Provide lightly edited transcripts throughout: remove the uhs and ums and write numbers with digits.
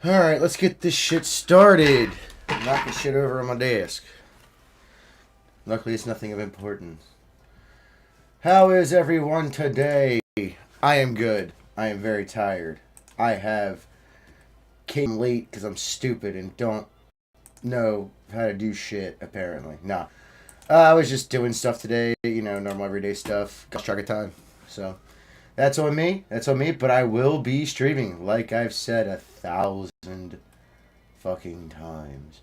Alright, let's get this shit started. Knock the shit over on my desk. Luckily, it's nothing of importance. How is everyone today? I am good. I am very tired. I have came late because I'm stupid and don't know how to do shit, apparently. Nah. I was just doing stuff today, normal everyday stuff. Got track of time. So, that's on me. That's on me. But I will be streaming, like I've said 1,000 fucking times.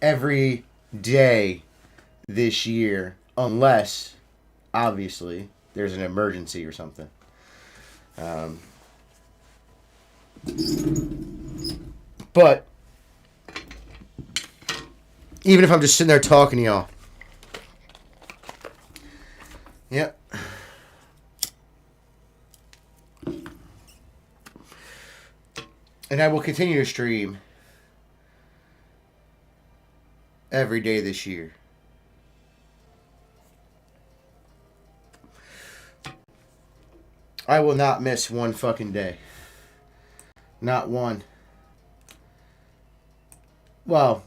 Every day this year, unless, obviously, there's an emergency or something. But even if I'm just sitting there talking to y'all. Yep. And I will continue to stream every day this year. I will not miss one fucking day. Not one. Well,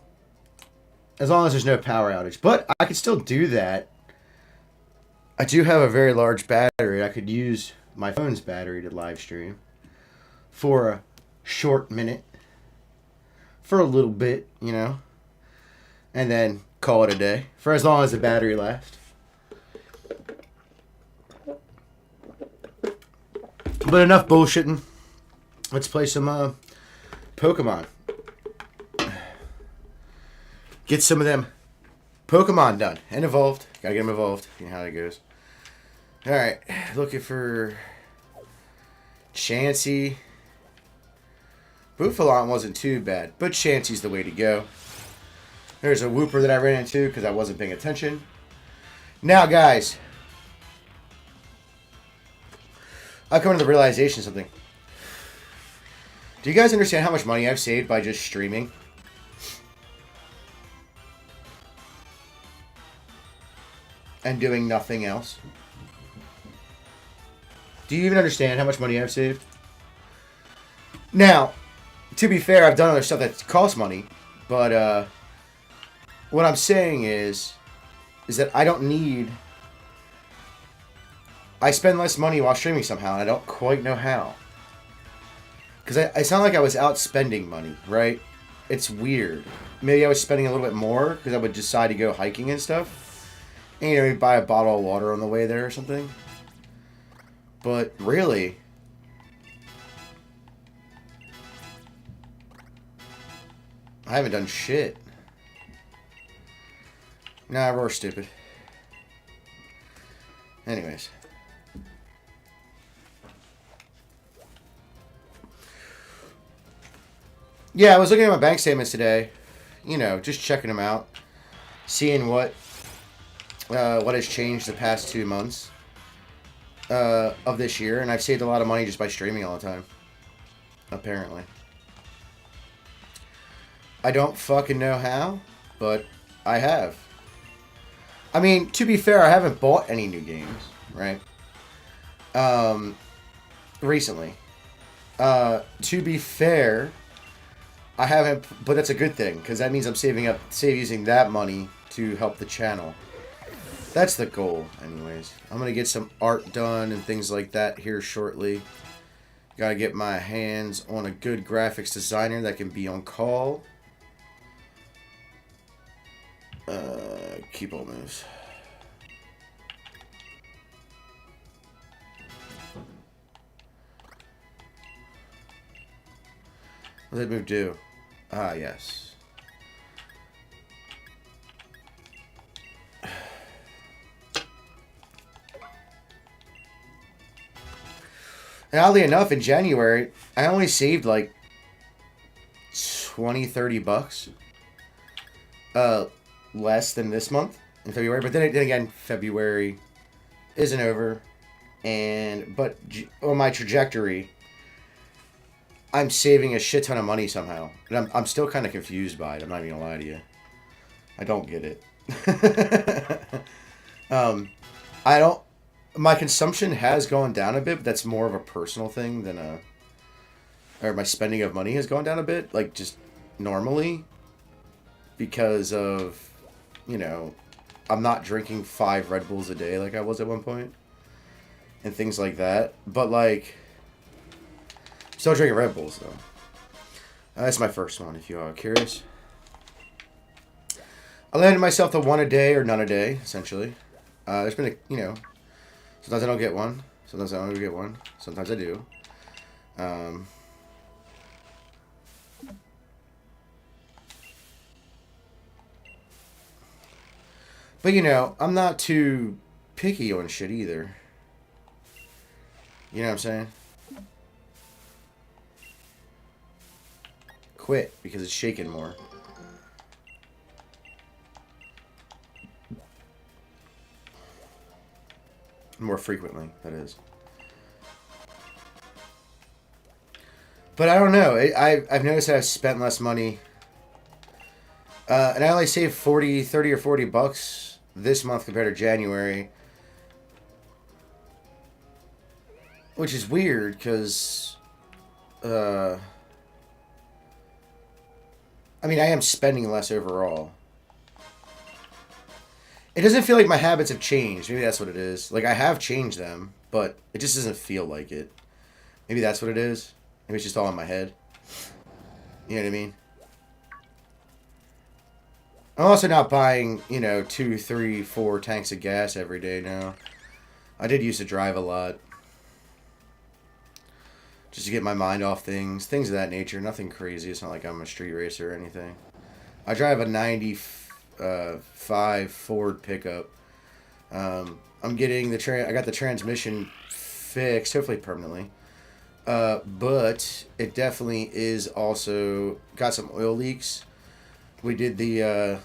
as long as there's no power outage. But I could still do that. I do have a very large battery. I could use my phone's battery to live stream for a short minute. For a little bit, and then call it a day. For as long as the battery lasts. But enough bullshitting. Let's play some Pokemon. Get some of them Pokemon done and evolved. Gotta get them evolved. You know how that goes. Alright. Looking for Chansey. Bouffalon wasn't too bad, but Chansey's the way to go. There's a Wooper that I ran into because I wasn't paying attention. Now, guys, I've come to the realization of something. Do you guys understand how much money I've saved by just streaming? And doing nothing else? Do you even understand how much money I've saved? Now, to be fair, I've done other stuff that costs money, but what I'm saying is that I don't need... I spend less money while streaming somehow, and I don't quite know how. Because I sound like I was out spending money, right? It's weird. Maybe I was spending a little bit more because I would decide to go hiking and stuff. And, maybe buy a bottle of water on the way there or something. But really, I haven't done shit. Nah, we're stupid. Anyways. Yeah, I was looking at my bank statements today. Just checking them out. Seeing what has changed the past 2 months of this year. And I've saved a lot of money just by streaming all the time. Apparently. I don't fucking know how, but I have. I mean, to be fair, I haven't bought any new games, right? Recently. To be fair, I haven't, but that's a good thing, because that means I'm saving using that money to help the channel. That's the goal, anyways. I'm going to get some art done and things like that here shortly. Got to get my hands on a good graphics designer that can be on call. Keep all moves. What did that move do? Ah, yes. And oddly enough, in January, I only saved like 20, 30 bucks. Less than this month in February. But then again, February isn't over. But on my trajectory, I'm saving a shit ton of money somehow. And I'm still kind of confused by it. I'm not even going to lie to you. I don't get it. I don't... My consumption has gone down a bit, but that's more of a personal thing than a... Or my spending of money has gone down a bit, like, just normally. Because of, you know, I'm not drinking 5 Red Bulls a day like I was at one point. And things like that. But, like... Still drinking Red Bulls, though. That's my first one, if you are curious. I landed myself the 1 a day or none a day, essentially. There's been a, you know... Sometimes I don't get one. Sometimes I don't get one. Sometimes I do. But, you know, I'm not too picky on shit either. You know what I'm saying? Quit, because it's shaking more. More frequently, that is. But I don't know. I've noticed that I've spent less money. And I only saved 30 or 40 bucks this month compared to January. Which is weird, because... I mean, I am spending less overall. It doesn't feel like my habits have changed. Maybe that's what it is. Like, I have changed them, but it just doesn't feel like it. Maybe that's what it is. Maybe it's just all in my head. You know what I mean? I'm also not buying, you know, 2, 3, 4 tanks of gas every day now. I did used to drive a lot. Just to get my mind off things. Things of that nature. Nothing crazy. It's not like I'm a street racer or anything. I drive a 95 Ford pickup. I'm getting the I got the transmission fixed, hopefully permanently. But it definitely is also got some oil leaks. We did the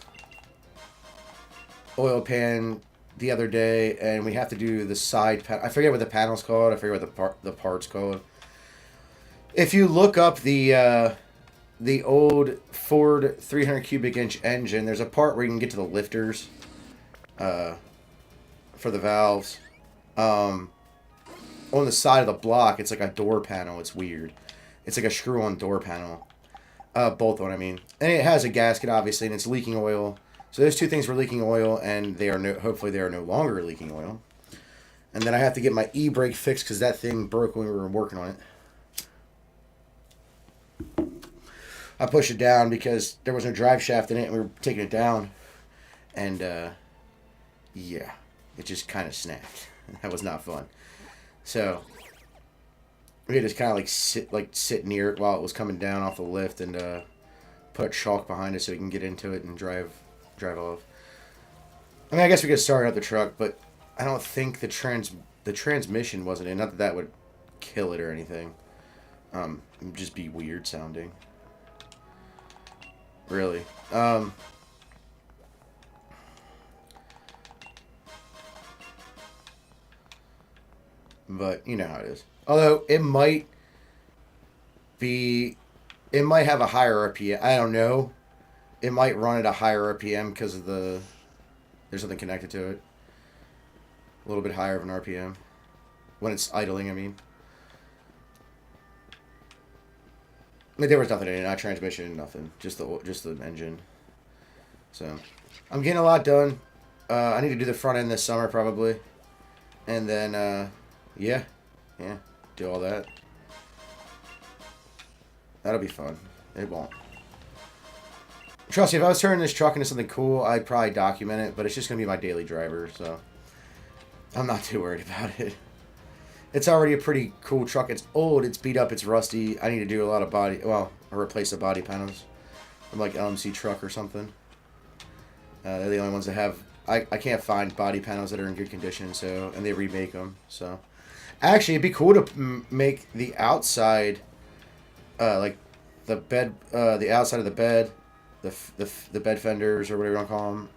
oil pan the other day, and we have to do the side pan. I forget what the panel's called. I forget what the part's called. If you look up the old Ford 300 cubic inch engine, there's a part where you can get to the lifters for the valves. On the side of the block, it's like a door panel. It's weird. It's like a screw-on door panel. Both one, I mean. And it has a gasket, obviously, and it's leaking oil. So those two things were leaking oil, and they are hopefully they are no longer leaking oil. And then I have to get my e-brake fixed because that thing broke when we were working on it. I pushed it down because there was no drive shaft in it, and we were taking it down. And, yeah, it just kind of snapped. That was not fun. So, we had to kind of sit near it while it was coming down off the lift and put chalk behind it so we can get into it and drive off. I mean, I guess we could start out the truck, but I don't think the transmission wasn't in. Not that that would kill it or anything. It'd just be weird sounding. Really. But you know how it is. Although it might have a higher RPM. I don't know. It might run at a higher RPM because of there's something connected to it. A little bit higher of an RPM when it's idling. I mean. There was nothing in it, not transmission, nothing. Just the engine. So, I'm getting a lot done. I need to do the front end this summer probably, and then yeah, do all that. That'll be fun. It won't. Trust me, if I was turning this truck into something cool, I'd probably document it, but it's just gonna be my daily driver, so I'm not too worried about it. It's already a pretty cool truck. It's old, it's beat up, it's rusty. I need to do a lot of replace the body panels from like LMC truck or something. They're the only ones that have... I can't find body panels that are in good condition, and they remake them, so... Actually, it'd be cool to make the outside, like the bed, the outside of the bed, the bed fenders or whatever you want to call them.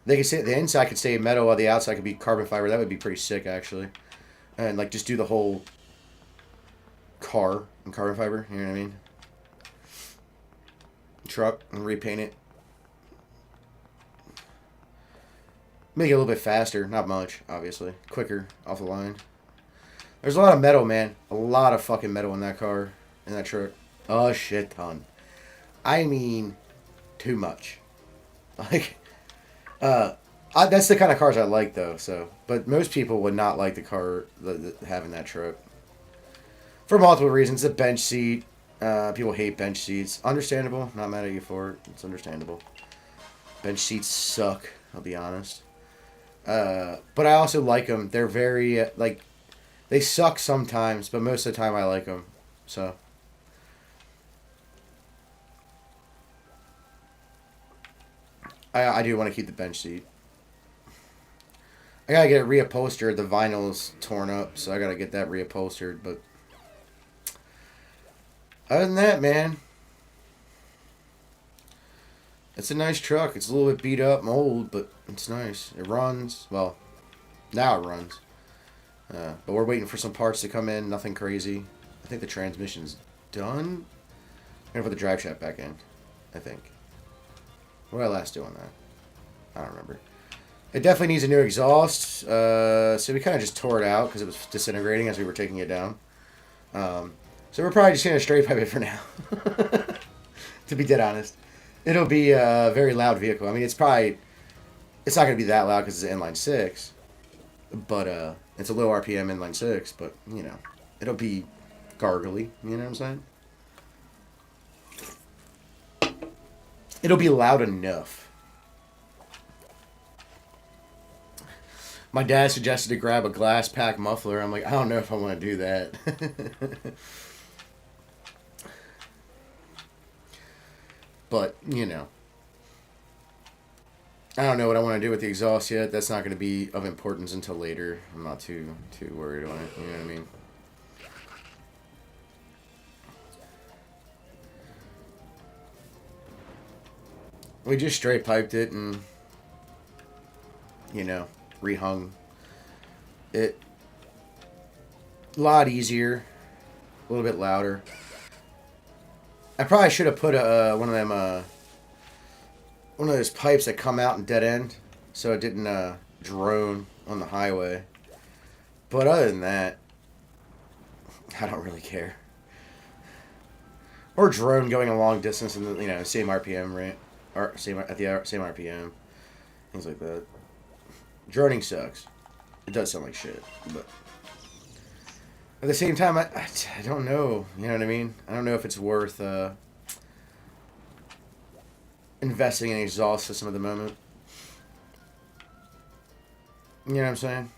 They could say the inside could stay metal while the outside could be carbon fiber. That would be pretty sick, actually. And like just do the whole car in carbon fiber. You know what I mean? truck and repaint it. Make it a little bit faster, not much, obviously. Quicker, off the line. There's a lot of metal, man. A lot of fucking metal in that car, in that truck. A shit ton. I mean, too much. Like, that's the kind of cars I like, though, so. But most people would not like the car having that truck. For multiple reasons. The bench seat. People hate bench seats. Understandable. Not mad at you for it. It's understandable. Bench seats suck, I'll be honest. But I also like them. They're very, like, they suck sometimes, but most of the time I like them. So. I do want to keep the bench seat. I gotta get it reupholstered. The vinyl's torn up, so I gotta get that reupholstered, but. Other than that, man. It's a nice truck. It's a little bit beat up and old, but it's nice. It runs. Well, now it runs. But we're waiting for some parts to come in. Nothing crazy. I think the transmission's done. I'm going to put the drive shaft back in. I think. What did I last do on that? I don't remember. It definitely needs a new exhaust. So we kind of just tore it out because it was disintegrating as we were taking it down. So we're probably just going to straight pipe it for now. To be dead honest. It'll be a very loud vehicle. I mean, it's not going to be that loud because it's an inline 6. But it's a low RPM inline 6. But, you know, it'll be gargly. You know what I'm saying? It'll be loud enough. My dad suggested to grab a glass pack muffler. I'm like, I don't know if I want to do that. But, you know. I don't know what I want to do with the exhaust yet. That's not going to be of importance until later. I'm not too worried on it. You know what I mean? We just straight piped it and, you know, rehung it. A lot easier. A little bit louder. I probably should have put one of those pipes that come out and dead end, so it didn't drone on the highway. But other than that, I don't really care. Or drone going a long distance in the same RPM rate, or same RPM, things like that. Droning sucks. It does sound like shit, but. At the same time, I don't know. You know what I mean? I don't know if it's worth investing in an exhaust system at the moment. You know what I'm saying?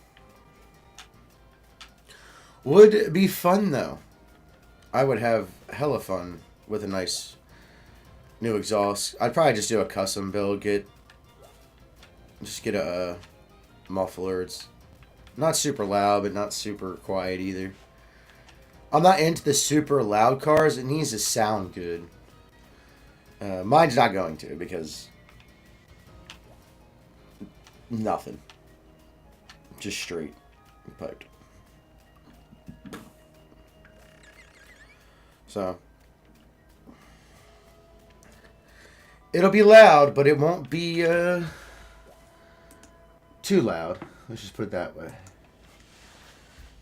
Would be fun, though. I would have hella fun with a nice new exhaust. I'd probably just do a custom build. Just get a muffler. It's not super loud, but not super quiet either. I'm not into the super loud cars. It needs to sound good. Mine's not going to because nothing. Just straight piped. So it'll be loud, but it won't be too loud. Let's just put it that way.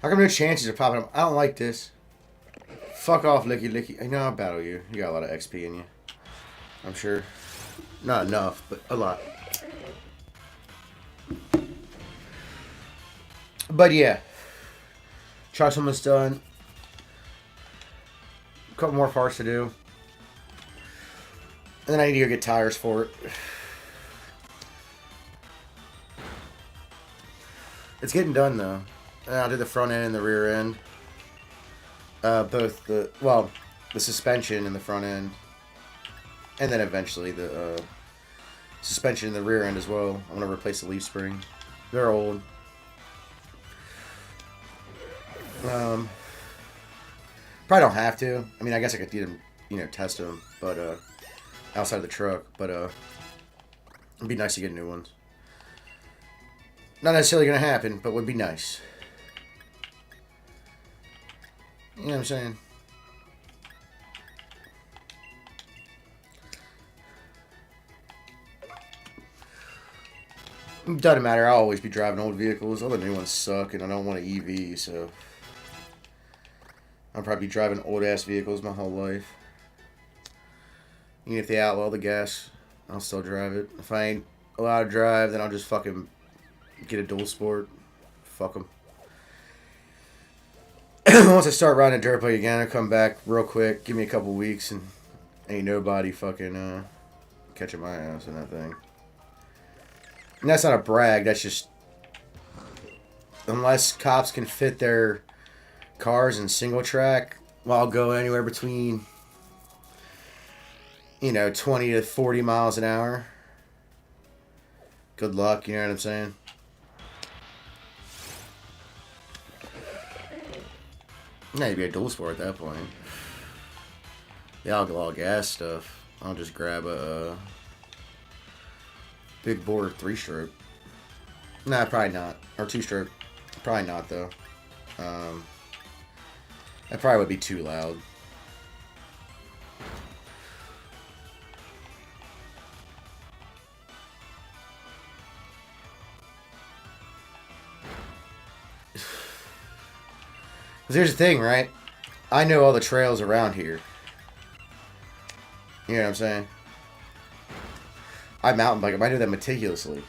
How come no chances are popping up? I don't like this. Fuck off, Licky Licky. I know I'll battle you. You got a lot of XP in you. I'm sure. Not enough, but a lot. But yeah. Truck's almost done. A couple more parts to do. And then I need to go get tires for it. It's getting done, though. I'll do the front end and the rear end. Both the suspension in the front end. And then eventually the suspension in the rear end as well. I'm going to replace the leaf spring. They're old. Probably don't have to. I mean, I guess I could even, test them, but outside of the truck. But it'd be nice to get new ones. Not necessarily going to happen, but would be nice. You know what I'm saying? It doesn't matter. I'll always be driving old vehicles. All the new ones suck, and I don't want an EV, so I'll probably be driving old-ass vehicles my whole life. Even if they outlaw the gas, I'll still drive it. If I ain't allowed to drive, then I'll just fucking get a dual sport. Fuck them. Once I start riding a dirt bike again, I'll come back real quick. Give me a couple weeks, and ain't nobody fucking catching my ass in that thing. And that's not a brag. That's just... Unless cops can fit their cars in single track, well, I'll go anywhere between... 20 to 40 miles an hour. Good luck, you know what I'm saying? Nah, you'd be a dual sport at that point. The alcohol gas stuff. I'll just grab a big bore 3-stroke. Nah, probably not. Or 2-stroke. Probably not, though. That probably would be too loud. Here's the thing, right? I know all the trails around here. You know what I'm saying? I mountain bike them. I do that meticulously.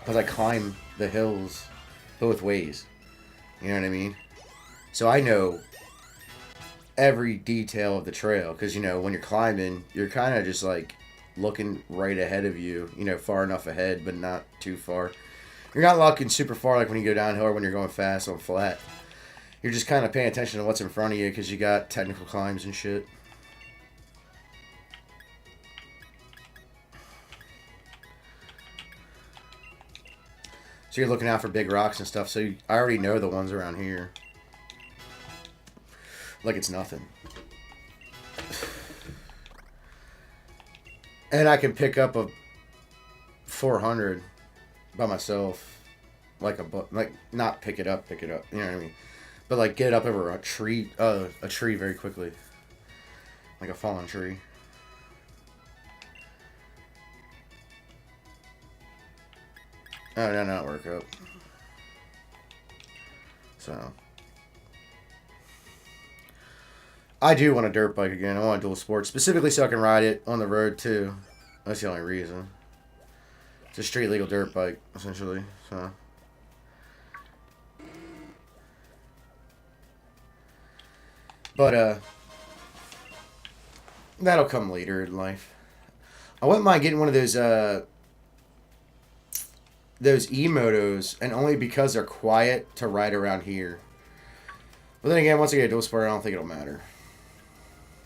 Because I climb the hills both ways. You know what I mean? So I know every detail of the trail. Because, when you're climbing, you're kind of just like looking right ahead of you. Far enough ahead, but not too far. You're not looking super far like when you go downhill or when you're going fast on flat. You're just kind of paying attention to what's in front of you because you got technical climbs and shit. So you're looking out for big rocks and stuff. So I already know the ones around here. Like it's nothing. And I can pick up a 400 by myself. Like not pick it up. You know what I mean? But like get up over a tree very quickly. Like a fallen tree. Oh, no, not work up. So I do want a dirt bike again. I want a dual sport. Specifically so I can ride it on the road too. That's the only reason. It's a street legal dirt bike, essentially. So but, that'll come later in life. I wouldn't mind getting one of those e-motos, and only because they're quiet to ride around here. But then again, once I get a dual sport, I don't think it'll matter.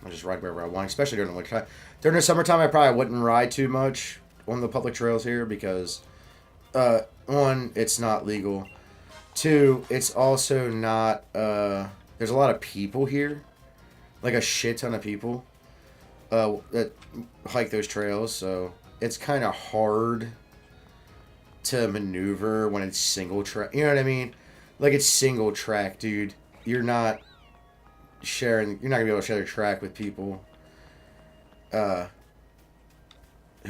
I'll just ride wherever I want, especially during the winter time. During the summertime, I probably wouldn't ride too much on the public trails here because, one, it's not legal. Two, it's also not, there's a lot of people here, like a shit ton of people that hike those trails, so it's kind of hard to maneuver when it's single track. You know what I mean? Like it's single track, dude. You're not gonna be able to share the track with people who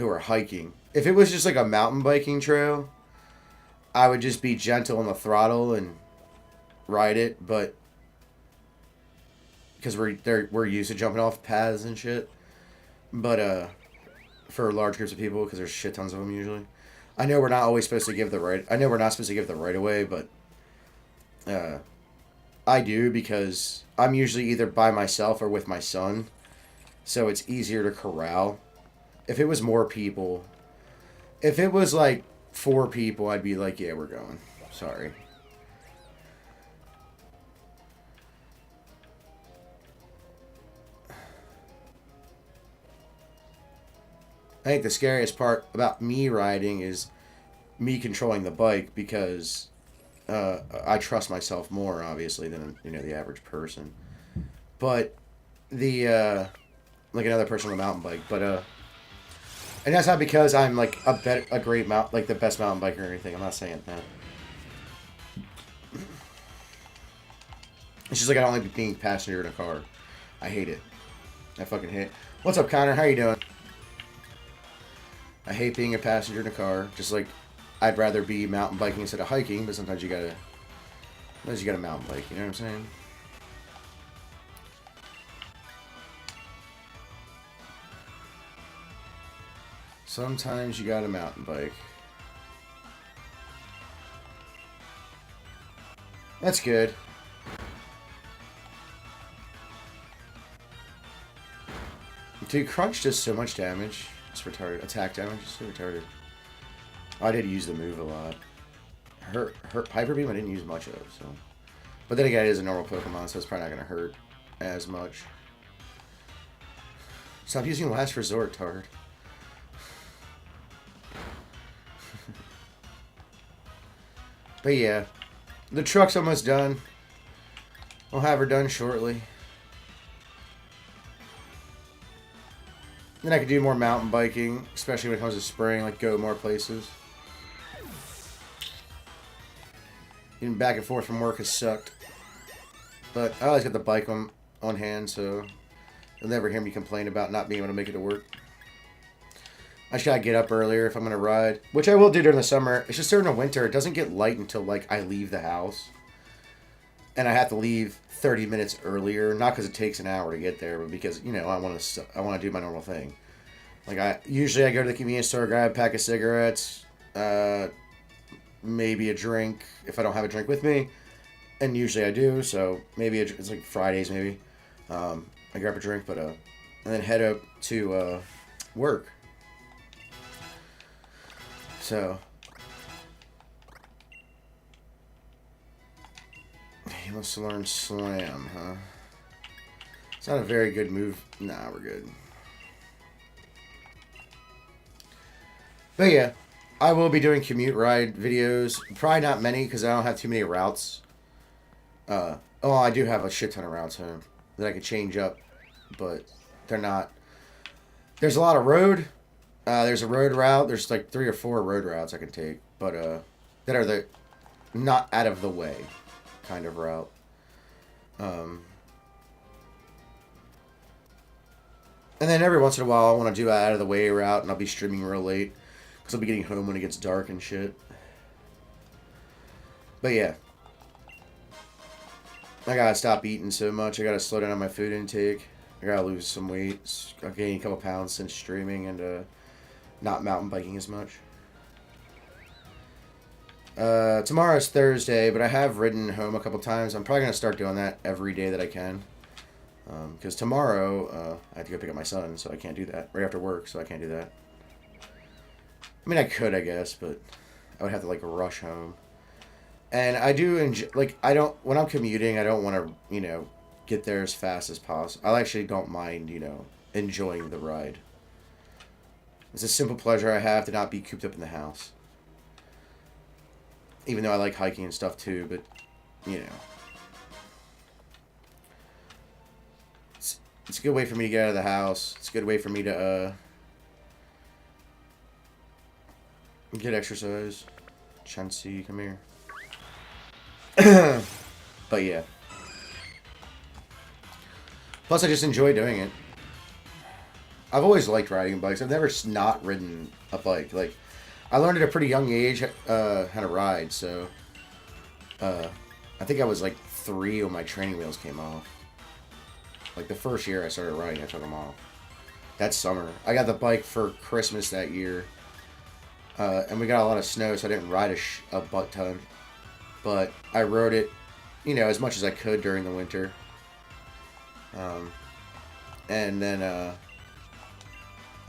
are hiking. If it was just like a mountain biking trail, I would just be gentle on the throttle and ride it, but because we're used to jumping off paths and shit. But for large groups of people, because there's shit tons of them usually. I know we're not always supposed to give the right. I know we're not supposed to give the right away, but I do because I'm usually either by myself or with my son, so it's easier to corral. If it was more people, if it was like 4 people, I'd be like, yeah, we're going. Sorry. I think the scariest part about me riding is me controlling the bike because I trust myself more, obviously, than the average person. But the like another person on a mountain bike, but and that's not because I'm like a great like the best mountain biker or anything. I'm not saying that. It's just like I don't like being a passenger in a car. I hate it. I fucking hate it. What's up, Connor? How you doing? I hate being a passenger in a car. Just like I'd rather be mountain biking instead of hiking, but sometimes you gotta mountain bike, you know what I'm saying? Sometimes you gotta mountain bike. That's good. Dude, Crunch does so much damage. It's retarded. Attack damage is so retarded. I did use the move a lot. Hurt Hyper Beam I didn't use much of, so. But then again, it is a normal Pokemon, so it's probably not gonna hurt as much. Stop using Last Resort, Tard. But yeah, the truck's almost done. We'll have her done shortly. Then I could do more mountain biking, especially when it comes to spring, like go more places. Getting back and forth from work has sucked. But I always got the bike on hand, so you'll never hear me complain about not being able to make it to work. I just gotta get up earlier if I'm gonna ride, which I will do during the summer. It's just during the winter, it doesn't get light until like I leave the house. And I have to leave 30 minutes earlier, not because it takes an hour to get there, but because, you know, I want to do my normal thing. Like I go to the convenience store, grab a pack of cigarettes, maybe a drink if I don't have a drink with me, and usually I do. So maybe it's like Fridays maybe. I grab a drink, and then head up to work. So. He wants to learn Slam, huh? It's not a very good move. Nah, we're good. But yeah, I will be doing commute ride videos. Probably not many because I don't have too many routes. Oh, I do have a shit ton of routes home that I could change up, but they're not. There's a lot of road. There's a road route. There's like 3 or 4 road routes I can take, but that are the not out of the way kind of route. And then every once in a while I want to do an out of the way route, and I'll be streaming real late because I'll be getting home when it gets dark and shit. But yeah, I gotta stop eating so much. I gotta slow down on my food intake. I gotta lose some weight. I've gained a couple pounds since streaming and not mountain biking as much. Tomorrow's Thursday, but I have ridden home a couple times. I'm probably going to start doing that every day that I can. Because tomorrow, I have to go pick up my son, so I can't do that. Right after work, so I can't do that. I mean, I could, I guess, but I would have to, like, rush home. And I do enjoy, like, when I'm commuting, I don't want to, you know, get there as fast as possible. I actually don't mind, you know, enjoying the ride. It's a simple pleasure I have to not be cooped up in the house. Even though I like hiking and stuff too, but, you know. It's a good way for me to get out of the house. It's a good way for me to, get exercise. Chansey, come here. But yeah. Plus, I just enjoy doing it. I've always liked riding bikes. I've never not ridden a bike. Like, I learned at a pretty young age how to ride, so I think I was like 3 when my training wheels came off. Like the first year I started riding, I took them off. That summer. I got the bike for Christmas that year, and we got a lot of snow, so I didn't ride a butt ton. But I rode it, you know, as much as I could during the winter. And then,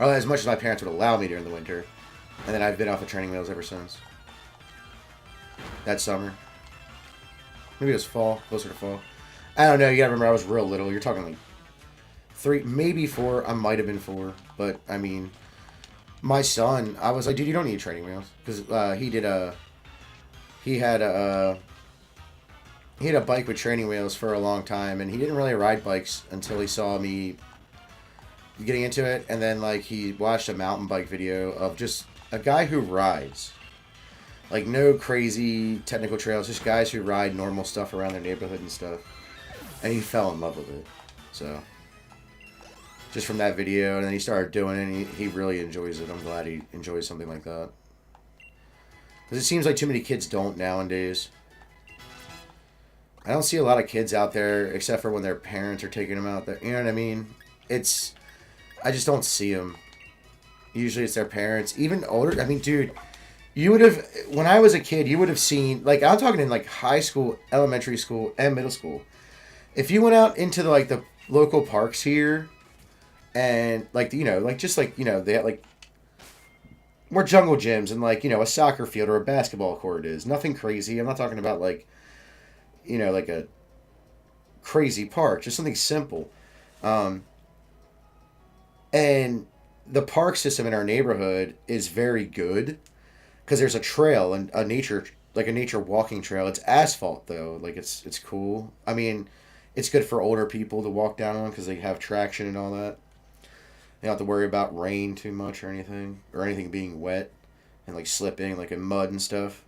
or as much as my parents would allow me during the winter. And then I've been off the training wheels ever since. That summer. Maybe it was fall, closer to fall. I don't know, you gotta remember I was real little. You're talking like 3, maybe 4. I might have been 4. But, I mean, my son, I was like, dude, you don't need training wheels. Because he had a bike with training wheels for a long time. And he didn't really ride bikes until he saw me getting into it. And then, like, he watched a mountain bike video of just a guy who rides. Like, no crazy technical trails, just guys who ride normal stuff around their neighborhood and stuff. And he fell in love with it. So, just from that video, and then he started doing it, and he really enjoys it. I'm glad he enjoys something like that. Because it seems like too many kids don't nowadays. I don't see a lot of kids out there except for when their parents are taking them out there. You know what I mean? I just don't see them. Usually it's their parents. Even older. I mean, dude, you would have, when I was a kid, you would have seen, like, I'm talking in, like, high school, elementary school, and middle school. If you went out into, the local parks here, and, like, you know, like, just, like, you know, they had, like, more jungle gyms and, like, you know, a soccer field or a basketball court is. Nothing crazy. I'm not talking about, like, you know, like a crazy park. Just something simple. And the park system in our neighborhood is very good because there's a trail and a nature walking trail. It's asphalt though. Like it's cool. I mean, it's good for older people to walk down on because they have traction and all that. You don't have to worry about rain too much or anything being wet and like slipping like in mud and stuff.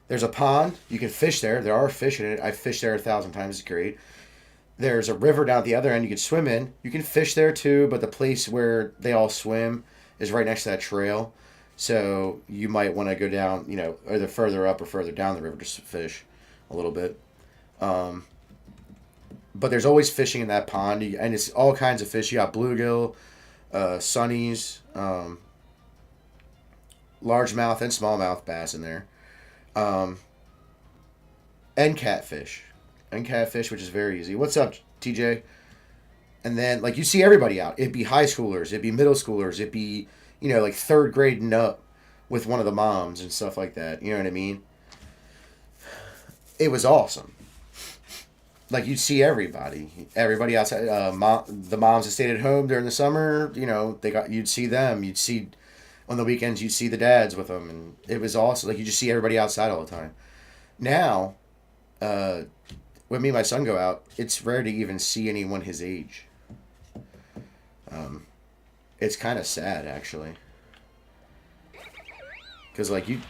There's a pond. You can fish there. There are fish in it. I've fished there 1,000 times. It's great. There's a river down at the other end you can swim in. You can fish there too, but the place where they all swim is right next to that trail. So you might want to go down, you know, either further up or further down the river to fish a little bit. But there's always fishing in that pond, and it's all kinds of fish. You got bluegill, sunnies, largemouth and smallmouth bass in there, and catfish. And catfish, which is very easy. What's up, TJ? And then, like, you see everybody out. It'd be high schoolers. It'd be middle schoolers. It'd be, you know, like, 3rd grade and up with one of the moms and stuff like that. You know what I mean? It was awesome. Like, you'd see everybody. Everybody outside. The moms that stayed at home during the summer, you know, you'd see them. You'd see, on the weekends, you'd see the dads with them. And it was awesome. Like, you just see everybody outside all the time. Now, when me and my son go out, it's rare to even see anyone his age. It's kind of sad, actually, because like you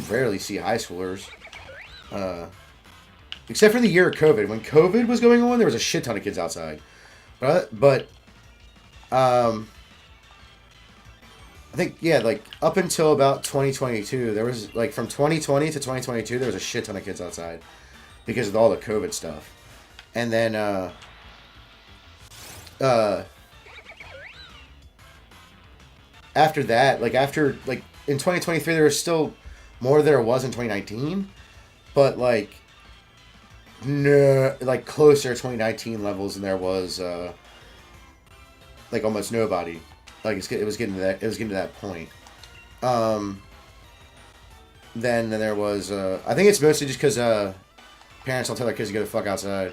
rarely see high schoolers, except for the year of COVID. When COVID was going on, there was a shit ton of kids outside, but I think like up until about 2022, there was like from 2020 to 2022, there was a shit ton of kids outside. Because of all the COVID stuff. And then, after that, like, in 2023, there was still more than there was in 2019. But, like, no, like, closer to 2019 levels than there was, like, almost nobody. Like, it was getting to that point. Then there was, I think it's mostly just because, parents don't tell their kids to go the fuck outside.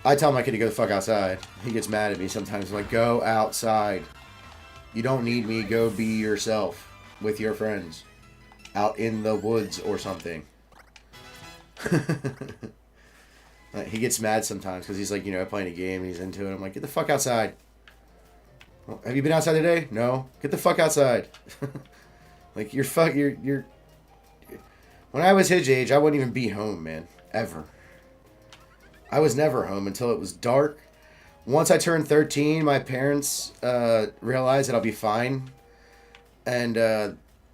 I tell my kid to go the fuck outside. He gets mad at me sometimes. I'm like, go outside. You don't need me. Go be yourself with your friends. Out in the woods or something. He gets mad sometimes because he's like, you know, playing a game and he's into it. I'm like, get the fuck outside. Well, have you been outside today? No. Get the fuck outside. Like, you're when I was his age, I wouldn't even be home, man. Ever. I was never home until it was dark. Once I turned 13, my parents realized that I'll be fine. And,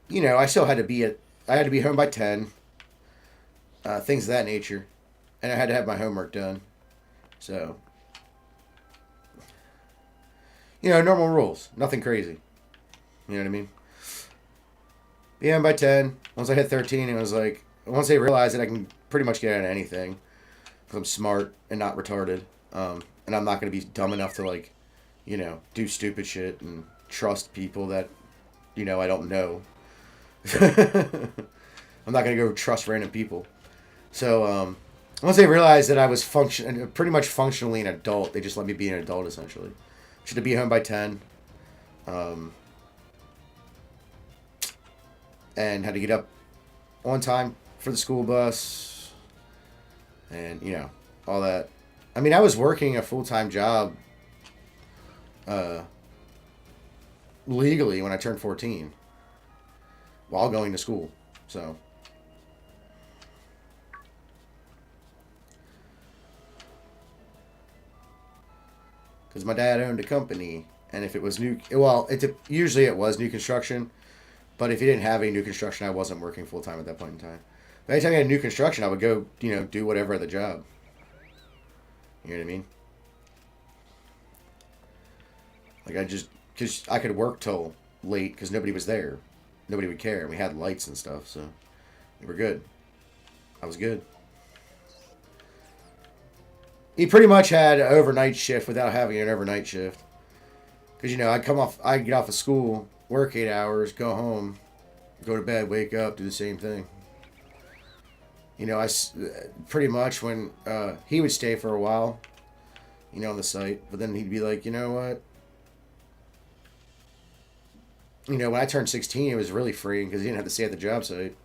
you know, I still had to be home by 10. Things of that nature. And I had to have my homework done. So, you know, normal rules. Nothing crazy. You know what I mean? Be home by 10. Once I hit 13, it was like, once they realized that I can pretty much get out of anything, because I'm smart and not retarded, and I'm not going to be dumb enough to, like, you know, do stupid shit and trust people that, you know, I don't know. I'm not going to go trust random people. So, once they realized that I was pretty much functionally an adult, they just let me be an adult, essentially. Should be home by 10. And had to get up on time for the school bus. And, you know, all that. I mean, I was working a full-time job legally when I turned 14 while going to school. So, because my dad owned a company And if it was new, well, usually it was new construction. But if you didn't have any new construction, I wasn't working full time at that point in time. But anytime I had new construction, I would go, do whatever at the job. You know what I mean? Like because I could work till late because nobody was there. Nobody would care. We had lights and stuff, so we were good. I was good. He pretty much had an overnight shift without having an overnight shift. Because, I'd get off of school, work 8 hours, go home, go to bed, wake up, do the same thing. I pretty much when he would stay for a while, on the site, but then he'd be like, you know what? When I turned 16, it was really freeing because he didn't have to stay at the job site.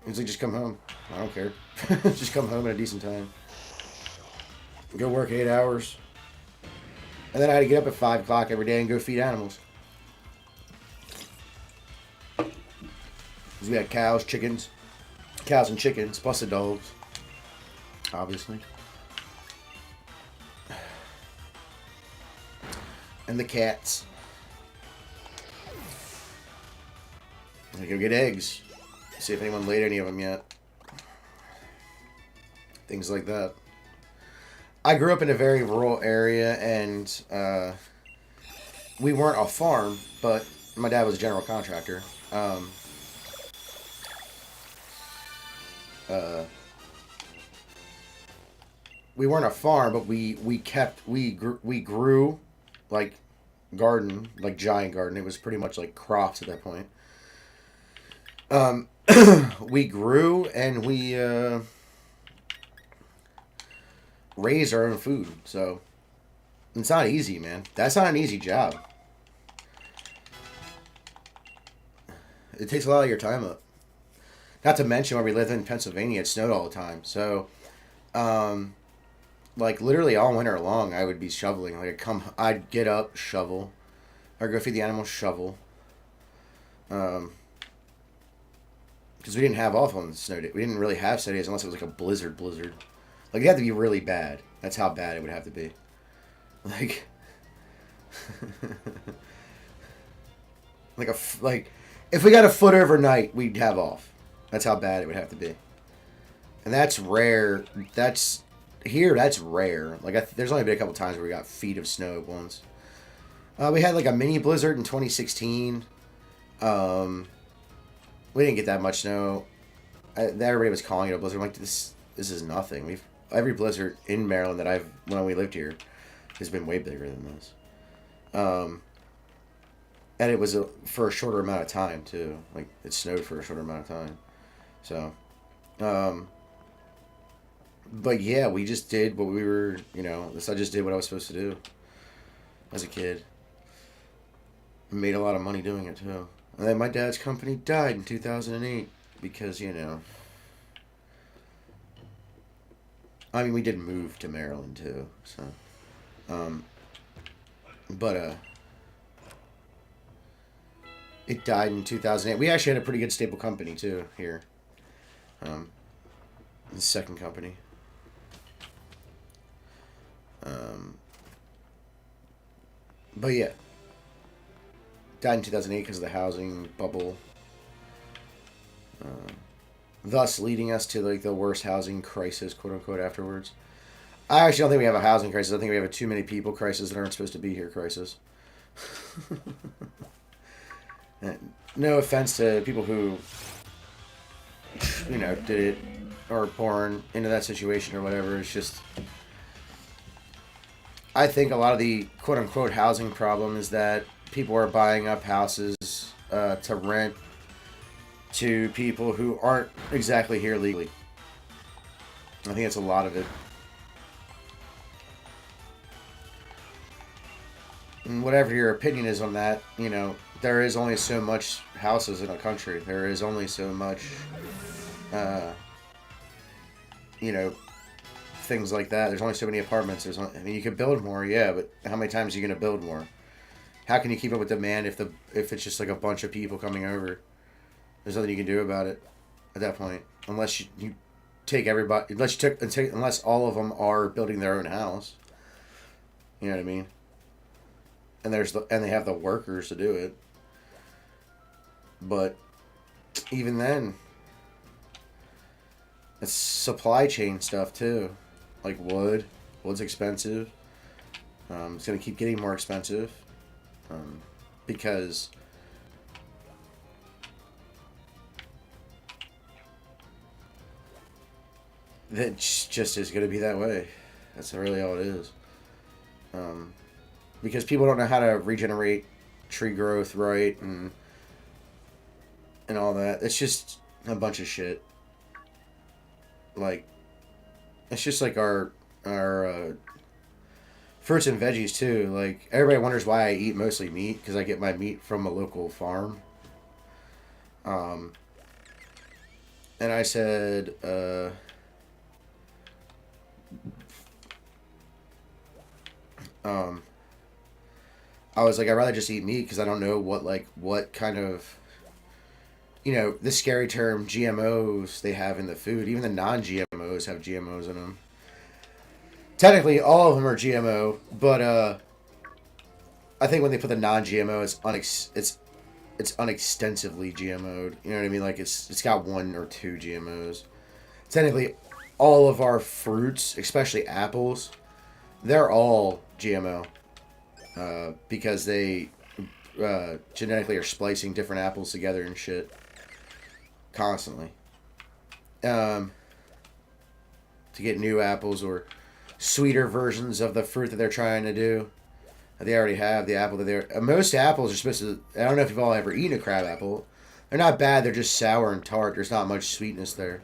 He was like, just come home. I don't care. Just come home at a decent time. Go work 8 hours. And then I had to get up at 5 o'clock every day and go feed animals. Because we had cows and chickens, plus the dogs. Obviously. And the cats. I go get eggs. See if anyone laid any of them yet. Things like that. I grew up in a very rural area, and we weren't a farm, but my dad was a general contractor. We weren't a farm, but we grew like garden, like giant garden. It was pretty much like crops at that point. We grew and we raised our own food. So it's not easy, man. That's not an easy job. It takes a lot of your time up. Not to mention where we lived in Pennsylvania, it snowed all the time. So, like literally all winter long, I would be shoveling. Like I'd get up, shovel, or go feed the animals, shovel. Because we didn't have off on snow days. We didn't really have snow days unless it was like a blizzard. Like, it had to be really bad. That's how bad it would have to be. Like, if we got a foot overnight, we'd have off. That's how bad it would have to be. And that's rare. That's rare. Like, there's only been a couple times where we got feet of snow once. We had like a mini blizzard in 2016. We didn't get that much snow. Everybody was calling it a blizzard. I'm like, this is nothing. Every blizzard in Maryland when we lived here has been way bigger than this. And it was for a shorter amount of time too. Like it snowed for a shorter amount of time. So, but yeah, we just did what we were. I just did what I was supposed to do as a kid. Made a lot of money doing it too. And then my dad's company died in 2008 because, I mean, we did move to Maryland too, so, but it died in 2008. We actually had a pretty good stable company too here, the second company, but yeah. Died in 2008 because of the housing bubble. Thus leading us to like the worst housing crisis, quote unquote, afterwards. I actually don't think we have a housing crisis. I think we have a too many people crisis that aren't supposed to be here crisis. No offense to people who, did it or born into that situation or whatever. It's just, I think a lot of the quote unquote housing problem is that people are buying up houses to rent to people who aren't exactly here legally. I think that's a lot of it. And whatever your opinion is on that, there is only so much houses in a country. There is only so much, things like that. There's only so many apartments. You could build more, yeah, but how many times are you going to build more? How can you keep up with demand if it's just like a bunch of people coming over? There's nothing you can do about it at that point, unless you take everybody. Unless all of them are building their own house. You know what I mean? and they have the workers to do it. But even then, it's supply chain stuff too, like wood. Wood's expensive. It's gonna keep getting more expensive, because that just is gonna be that way. That's really all it is. Because people don't know how to regenerate tree growth right and all that. It's just a bunch of shit. Like, it's just like our fruits and veggies too. Like, everybody wonders why I eat mostly meat, because I get my meat from a local farm. And I said, I was like, I'd rather just eat meat, because I don't know what kind of, the scary term GMOs they have in the food. Even the non-GMOs have GMOs in them. Technically, all of them are GMO, but I think when they put the non-GMO, it's unextensively GMO'd. You know what I mean? Like, it's got 1 or 2 GMOs. Technically, all of our fruits, especially apples, they're all GMO, because they genetically are splicing different apples together and shit constantly, to get new apples or sweeter versions of the fruit that they're trying to do. They already have the apple that they're... Most apples are supposed to... I don't know if you've all ever eaten a crab apple. They're not bad. They're just sour and tart. There's not much sweetness there.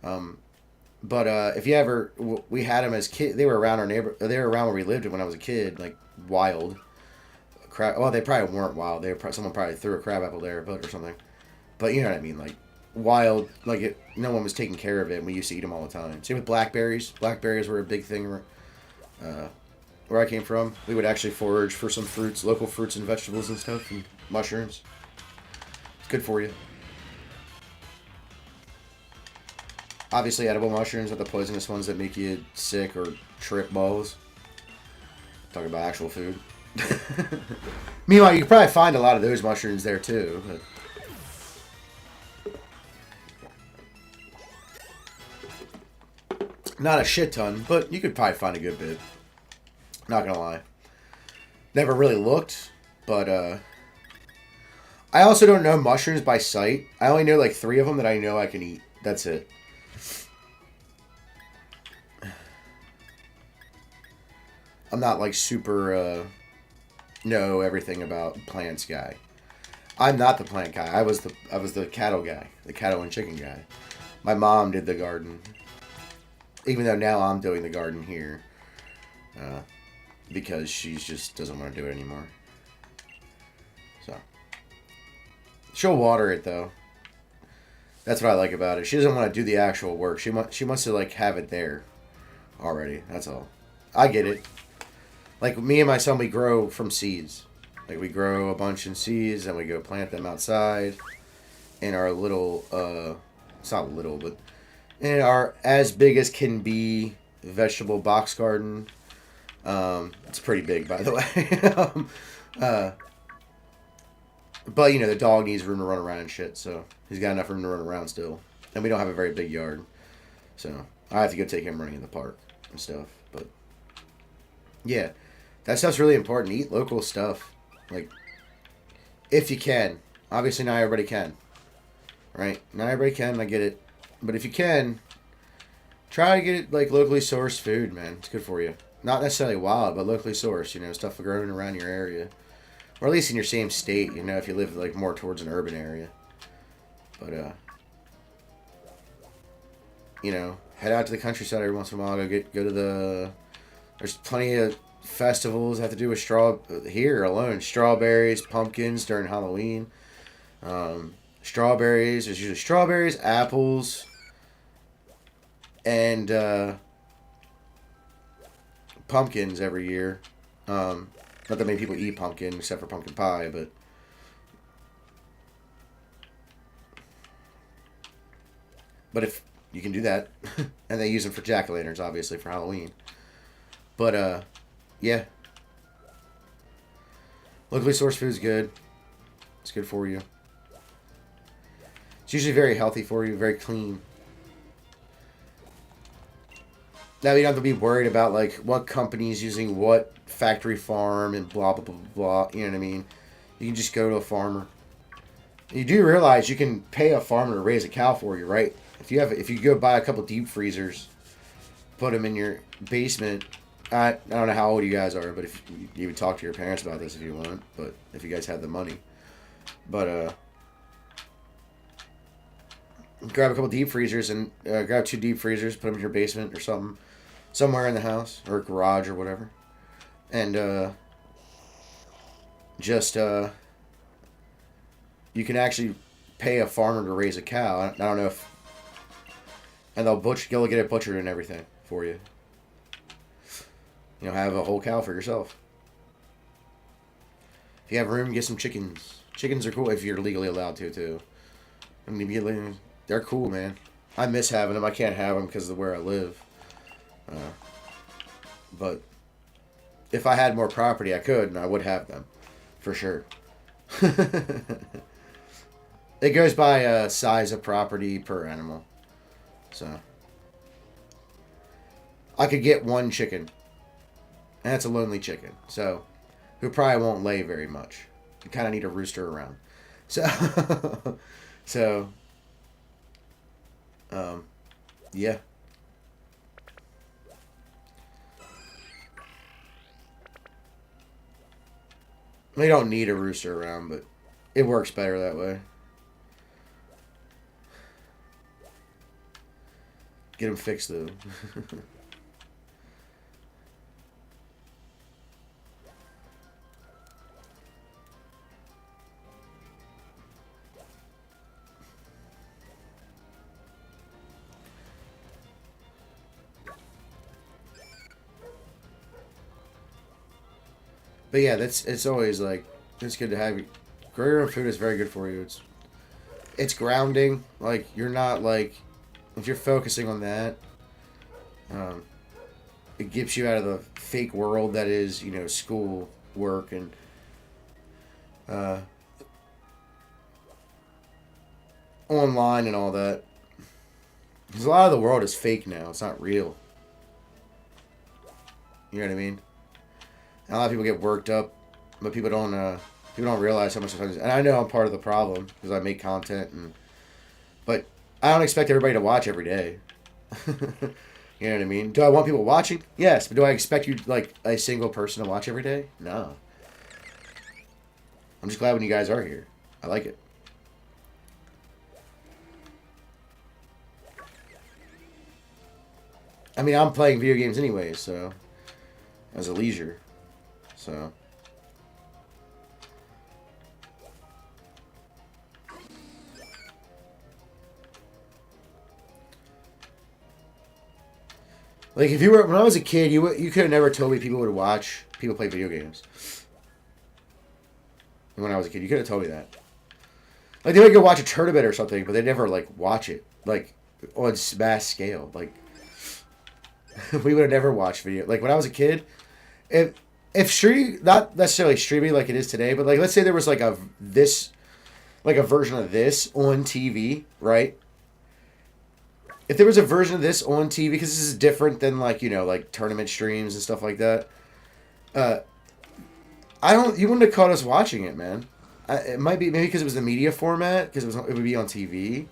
But if you ever... We had them as kids. They were around our neighbor... They were around where we lived when I was a kid. Like, wild. Well, they probably weren't wild. Someone probably threw a crab apple there or something. But you know what I mean? Like, wild. Like, no one was taking care of it. And we used to eat them all the time. Same with blackberries. Blackberries were a big thing where I came from. We would actually forage for some fruits, local fruits and vegetables and stuff, and mushrooms. It's good for you. Obviously, edible mushrooms are the poisonous ones that make you sick or trip balls. Talking about actual food. Meanwhile, you can probably find a lot of those mushrooms there too. But not a shit ton, but you could probably find a good bit. Not gonna lie. Never really looked, but I also don't know mushrooms by sight. I only know like 3 of them that I know I can eat. That's it. I'm not like super know everything about plants guy. I'm not the plant guy. I was the cattle guy, the cattle and chicken guy. My mom did the garden, even though now I'm doing the garden here. Because she just doesn't want to do it anymore. So. She'll water it, though. That's what I like about it. She doesn't want to do the actual work. She wants to, like, have it there already. That's all. I get it. Like, me and my son, we grow from seeds. Like, we grow a bunch in seeds, and we go plant them outside in our little, it's not little, but in our as big as can be vegetable box garden. It's pretty big, by the way. But, the dog needs room to run around and shit, so he's got enough room to run around still. And we don't have a very big yard, so I have to go take him running in the park and stuff. But, yeah, that stuff's really important. Eat local stuff. Like, if you can. Obviously, not everybody can. Right? Not everybody can, I get it. But if you can, try to get it, like, locally sourced food, man. It's good for you. Not necessarily wild, but locally sourced, stuff grown around your area. Or at least in your same state, if you live, like, more towards an urban area. But, head out to the countryside every once in a while. Go to the... There's plenty of festivals that have to do with here alone. Strawberries, pumpkins during Halloween. Strawberries. There's usually strawberries, apples, and, pumpkins every year. Not that many people eat pumpkin except for pumpkin pie, but if you can do that, and they use them for jack-o'-lanterns, obviously, for Halloween. But yeah, Locally sourced food is good. It's good for you. It's usually very healthy for you, very clean. Now you don't have to be worried about like what company's using what factory farm and blah blah blah blah. You know what I mean? You can just go to a farmer. You do realize you can pay a farmer to raise a cow for you, right? If you go buy a couple deep freezers, put them in your basement. I don't know how old you guys are, but if you would talk to your parents about this if you want, but if you guys have the money. But grab a couple deep freezers and grab 2 deep freezers, put them in your basement or something, somewhere in the house or garage or whatever, and just you can actually pay a farmer to raise a cow. I don't know if, and you'll get it butchered and everything for you. You know, have a whole cow for yourself. If you have room, get some chickens. Chickens are cool if you're legally allowed to, too. I mean, they're cool, man. I miss having them. I can't have them because of where I live. But if I had more property, I could, and I would have them. For sure. It goes by size of property per animal. So I could get 1 chicken. And that's a lonely chicken. So who probably won't lay very much. You kind of need a rooster around. So yeah. We don't need a rooster around, but it works better that way. Get him fixed, though. But yeah, it's always like, it's good to have you. Grow your own food is very good for you. It's grounding. Like, you're not like, if you're focusing on that, it gets you out of the fake world that is, you know, school, work, and online and all that. Because a lot of the world is fake now. It's not real. You know what I mean? And a lot of people get worked up, but people don't realize how much sometimes. And I know I'm part of the problem because I make content, but I don't expect everybody to watch every day. You know what I mean? Do I want people watching? Yes, but do I expect you, like, a single person to watch every day? No. I'm just glad when you guys are here. I like it. I mean, I'm playing video games anyway, so as a leisure. So like, if you were, when I was a kid, you could have never told me people would watch people play video games. When I was a kid, you could have told me that. Like, they would go watch a tournament or something, but they never, like, watch it, like, on mass scale. Like, we would have never watched video. Like, when I was a kid, if stream, not necessarily streaming like it is today, but, like, let's say there was, like, a version of this on TV, right? If there was a version of this on TV, because this is different than, like, you know, like, tournament streams and stuff like that, you wouldn't have caught us watching it, man. It might be, maybe because it was the media format, because it would be on TV.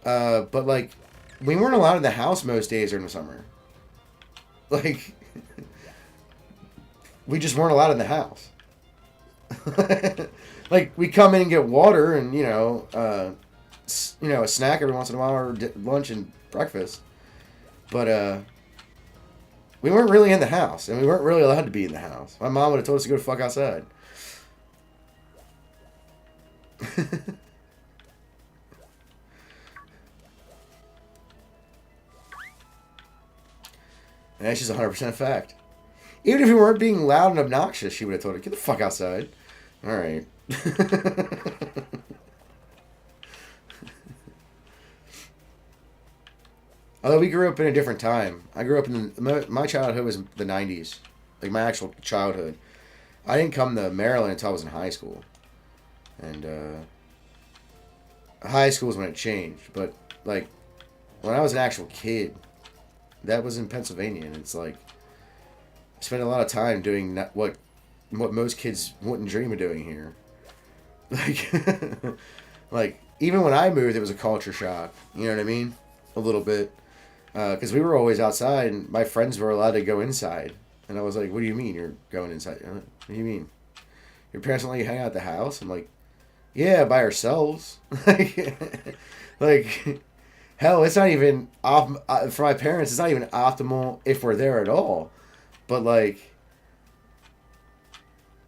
But, like, we weren't allowed in the house most days during the summer. Like, we just weren't allowed in the house. Like, we come in and get water and, a snack every once in a while, or lunch and breakfast. But, we weren't really in the house, and we weren't really allowed to be in the house. My mom would have told us to go the fuck outside. And that's just 100% fact. Even if you weren't being loud and obnoxious, she would have told her, get the fuck outside. Alright. Although we grew up in a different time. I grew up in my childhood was the 90s. Like, my actual childhood. I didn't come to Maryland until I was in high school. And high school is when it changed. But, like, when I was an actual kid, that was in Pennsylvania. And it's like, I spent a lot of time doing what most kids wouldn't dream of doing here. Like, like, even when I moved, it was a culture shock. You know what I mean? A little bit. Because we were always outside, and my friends were allowed to go inside. And I was like, what do you mean you're going inside? What do you mean? Your parents don't let you hang out at the house? I'm like, yeah, by ourselves. Like, hell, it's not even, for my parents, it's not even optimal if we're there at all. But, I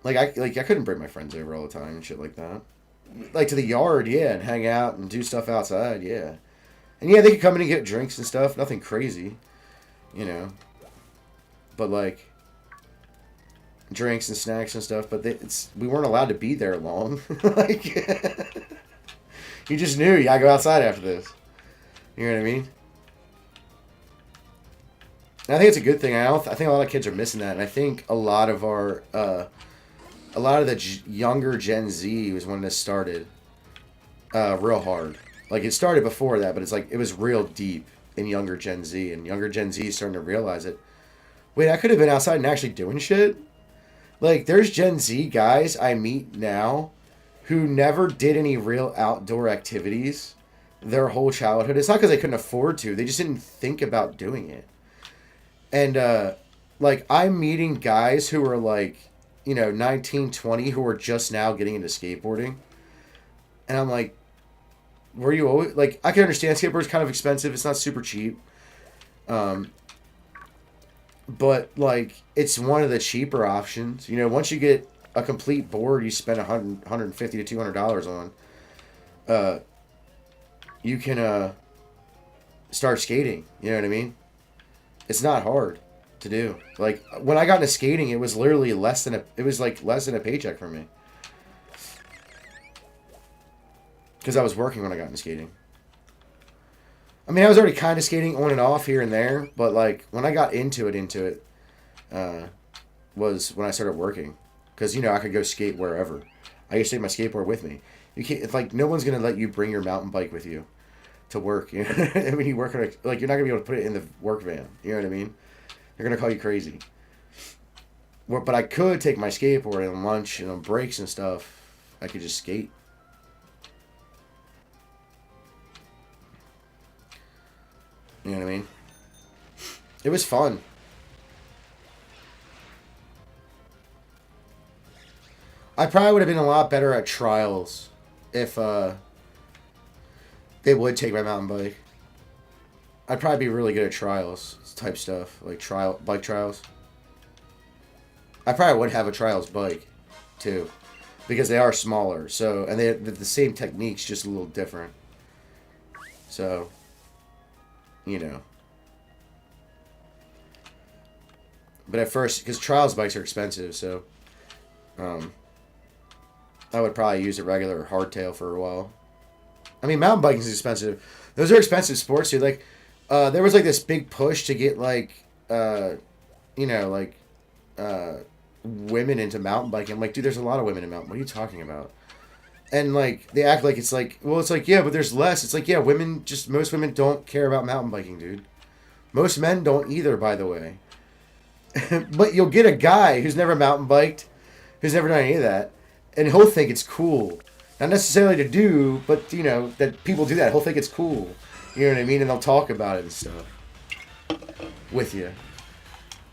couldn't bring my friends over all the time and shit like that. Like, to the yard, yeah, and hang out and do stuff outside, yeah. And, yeah, they could come in and get drinks and stuff. Nothing crazy, you know. But, like, drinks and snacks and stuff. But we weren't allowed to be there long. Like, you just knew you gotta go outside after this. You know what I mean? And I think it's a good thing. I think a lot of kids are missing that. And I think a lot of the younger Gen Z was when this started real hard. Like, it started before that, but it's like, it was real deep in younger Gen Z. And younger Gen Z is starting to realize it. Wait, I could have been outside and actually doing shit? Like, there's Gen Z guys I meet now who never did any real outdoor activities their whole childhood. It's not because they couldn't afford to. They just didn't think about doing it. And, like, I'm meeting guys who are, like, 19, 20, who are just now getting into skateboarding. And I'm like, were you always... Like, I can understand skateboard's kind of expensive. It's not super cheap. But, like, it's one of the cheaper options. Once you get a complete board you spend $150 to $200 on, you can start skating. You know what I mean? It's not hard to do. Like, when I got into skating, it was literally less than a paycheck for me. Because I was working when I got into skating. I mean, I was already kind of skating on and off here and there, but, like, when I got into it, was when I started working. Because, I could go skate wherever. I used to take my skateboard with me. You can't, it's like, no one's going to let you bring your mountain bike with you to work. You know? I mean, you work on you're not going to be able to put it in the work van. You know what I mean? They're going to call you crazy. But I could take my skateboard and lunch and on breaks and stuff. I could just skate. You know what I mean? It was fun. I probably would have been a lot better at trials if they would take my mountain bike. I'd probably be really good at trials type stuff, like bike trials. I probably would have a trials bike too, because they are smaller. So, and they're the same techniques, just a little different. So, But at first, because trials bikes are expensive, so I would probably use a regular hardtail for a while. I mean, mountain biking is expensive. Those are expensive sports, dude. Like, there was, like, this big push to get, like, women into mountain biking. I'm like, dude, there's a lot of women in mountain. What are you talking about? And, like, they act like it's like, well, it's like, yeah, but there's less. It's like, yeah, most women don't care about mountain biking, dude. Most men don't either, by the way. But you'll get a guy who's never mountain biked, who's never done any of that, and he'll think it's cool. Not necessarily to do, but, that people do that. He'll think it's cool. You know what I mean? And they'll talk about it and stuff with you.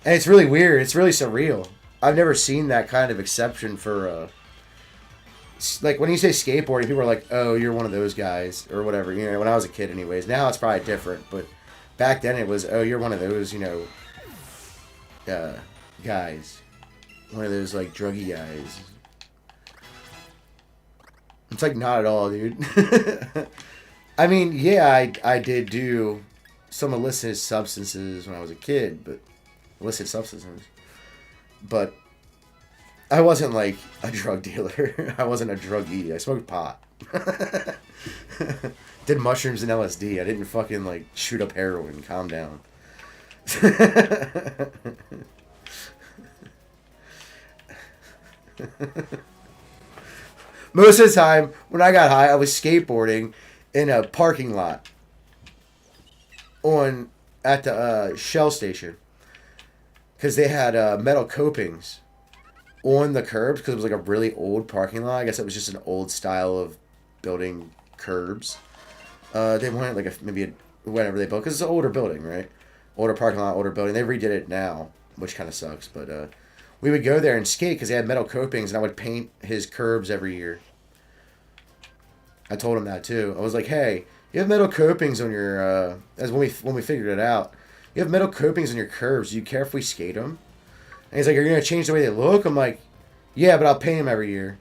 And it's really weird. It's really surreal. I've never seen that kind of exception for, like, when you say skateboarding, people are like, oh, you're one of those guys, or whatever. When I was a kid anyways. Now it's probably different, but back then it was, oh, you're one of those, guys. One of those, like, druggy guys. It's like, not at all, dude. I mean, yeah, I did do some illicit substances when I was a kid, but illicit substances. But I wasn't, like, a drug dealer. I wasn't a druggie. I smoked pot. Did mushrooms and LSD. I didn't fucking, like, shoot up heroin. Calm down. Most of the time, when I got high, I was skateboarding in a parking lot at the Shell station. Because they had metal copings on the curbs because it was like a really old parking lot. I guess it was just an old style of building curbs. They wanted like whatever they built because it's an older building, right? Older parking lot, older building. They redid it now, which kind of sucks. But we would go there and skate because they had metal copings, and I would paint his curbs every year. I told him that too. I was like, "Hey, you have metal copings on your." As when we figured it out, you have metal copings on your curbs. Do you care if we skate them? And he's like, "Are you gonna change the way they look?" I'm like, "Yeah, but I'll paint them every year."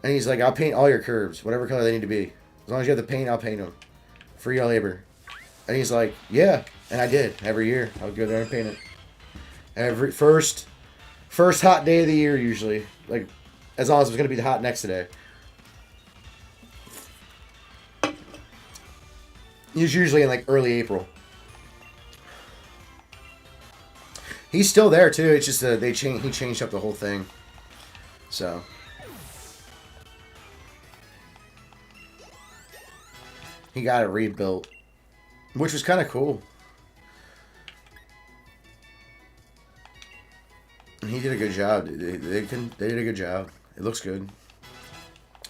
And he's like, "I'll paint all your curbs, whatever color they need to be. As long as you have the paint, I'll paint them. Free your labor." And he's like, "Yeah," and I did every year. I would go there and paint it. Every first hot day of the year usually, like as long as it was gonna be the hot next day. He's usually in like early April. He's still there too. It's just he changed up the whole thing. So he got it rebuilt, which was kind of cool. And he did a good job. They did a good job. It looks good.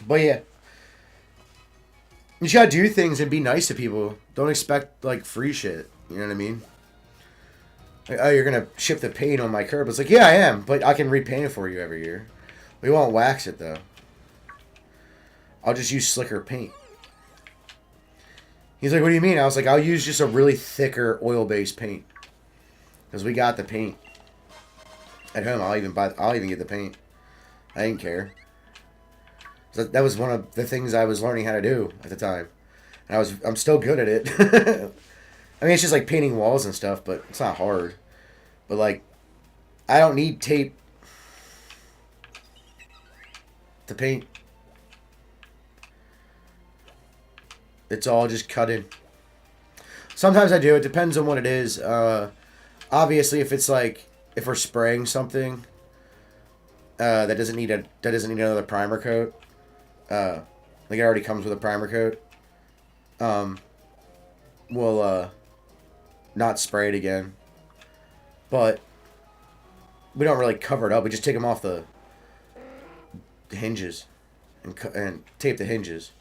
But yeah. You just gotta do things and be nice to people. Don't expect, like, free shit. You know what I mean? Like, oh, you're gonna ship the paint on my curb. It's like, yeah, I am, but I can repaint it for you every year. We won't wax it, though. I'll just use slicker paint. He's like, what do you mean? I was like, I'll use just a really thicker oil-based paint. Because we got the paint. At home, I'll even get the paint. I didn't care. So that was one of the things I was learning how to do at the time. And I'm still good at it. I mean, it's just like painting walls and stuff, but it's not hard. But like, I don't need tape to paint. It's all just cut in. Sometimes I do. It depends on what it is. Obviously, if it's like, if we're spraying something that doesn't need another primer coat. Like it already comes with a primer coat. We'll not spray it again, but we don't really cover it up. We just take them off the hinges and tape the hinges.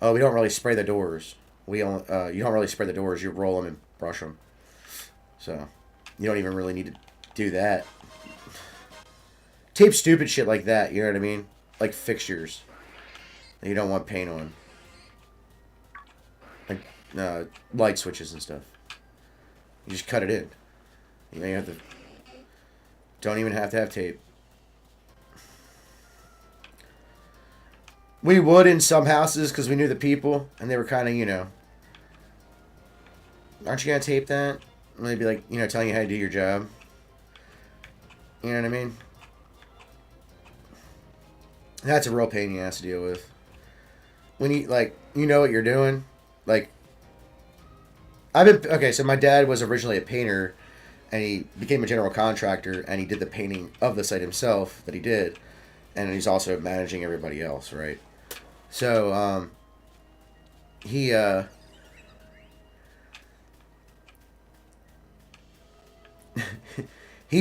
Oh, we don't really spray the doors. You don't really spray the doors. You roll them and brush them. So you don't even really need to do that. Tape stupid shit like that. You know what I mean? Like fixtures that you don't want paint on. Like light switches and stuff. You just cut it in. You don't even have to have tape. We would in some houses because we knew the people and they were kind of, aren't you going to tape that? And they'd be like, telling you how to do your job. You know what I mean? That's a real pain in the ass to deal with. When you know what you're doing. Like, so my dad was originally a painter, and he became a general contractor, and he did the painting of the site himself that he did, and he's also managing everybody else, right? So, he's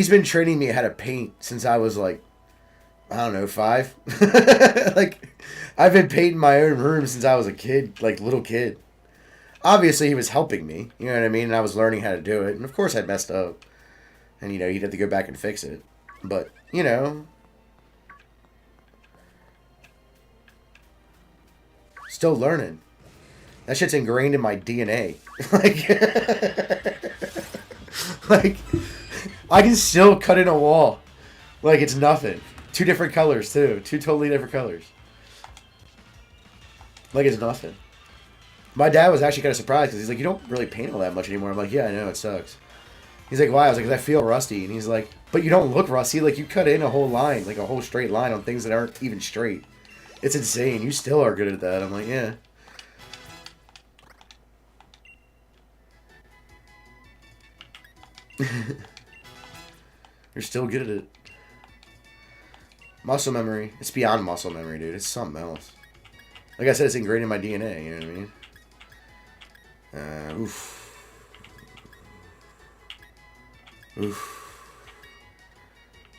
been training me how to paint since I was like, I don't know, 5. Like, I've been painting my own room since I was a kid, like little kid. Obviously, he was helping me, you know what I mean? And I was learning how to do it. And of course, I messed up. And, he'd have to go back and fix it. But, still learning. That shit's ingrained in my DNA. Like, I can still cut in a wall. Like, it's nothing. 2 different colors, too. 2 totally different colors. Like, it's nothing. My dad was actually kind of surprised because he's like, you don't really paint all that much anymore. I'm like, yeah, I know, it sucks. He's like, why? I was like, because I feel rusty. And he's like, but you don't look rusty. Like, you cut in a whole line, like a whole straight line on things that aren't even straight. It's insane. You still are good at that. I'm like, yeah. You're still good at it. Muscle memory. It's beyond muscle memory, dude. It's something else. Like I said, it's ingrained in my DNA. You know what I mean? Oof. Oof.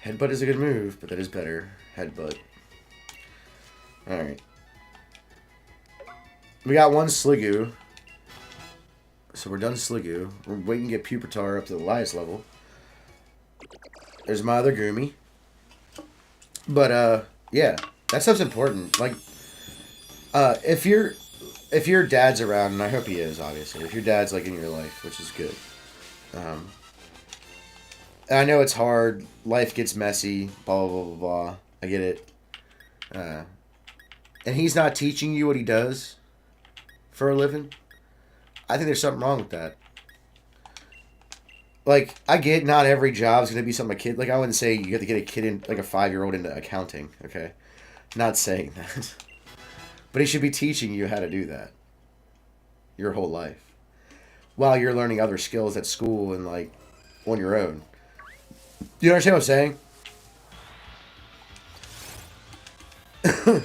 Headbutt is a good move, but that is better. Headbutt. Alright. We got one Sliggoo. So we're done Sliggoo. We're waiting to get Pupitar up to the highest level. There's my other Goomy. But, yeah. That stuff's important. Like, if your dad's around, and I hope he is, obviously. If your dad's, like, in your life, which is good. I know it's hard. Life gets messy. Blah, blah, blah, blah. I get it. And he's not teaching you what he does for a living. I think there's something wrong with that. Like, I get not every job is going to be something a kid... Like, I wouldn't say you have to get a kid in, like a 5-year-old into accounting, okay? Not saying that. But he should be teaching you how to do that. Your whole life. While you're learning other skills at school and, like, on your own. Do you understand what I'm saying?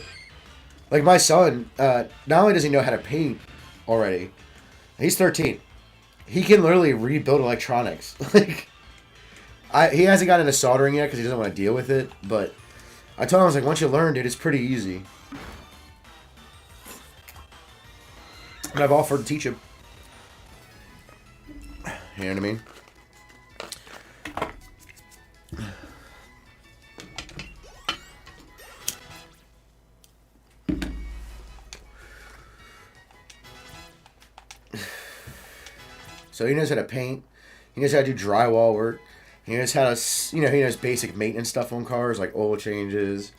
Like, my son, not only does he know how to paint already, he's 13. He can literally rebuild electronics. Like, he hasn't gotten into soldering yet because he doesn't want to deal with it. But I told him, I was like, once you learn, dude, it's pretty easy. And I've offered to teach him. You know what I mean? So he knows how to paint. He knows how to do drywall work. He knows how to, he knows basic maintenance stuff on cars, like oil changes,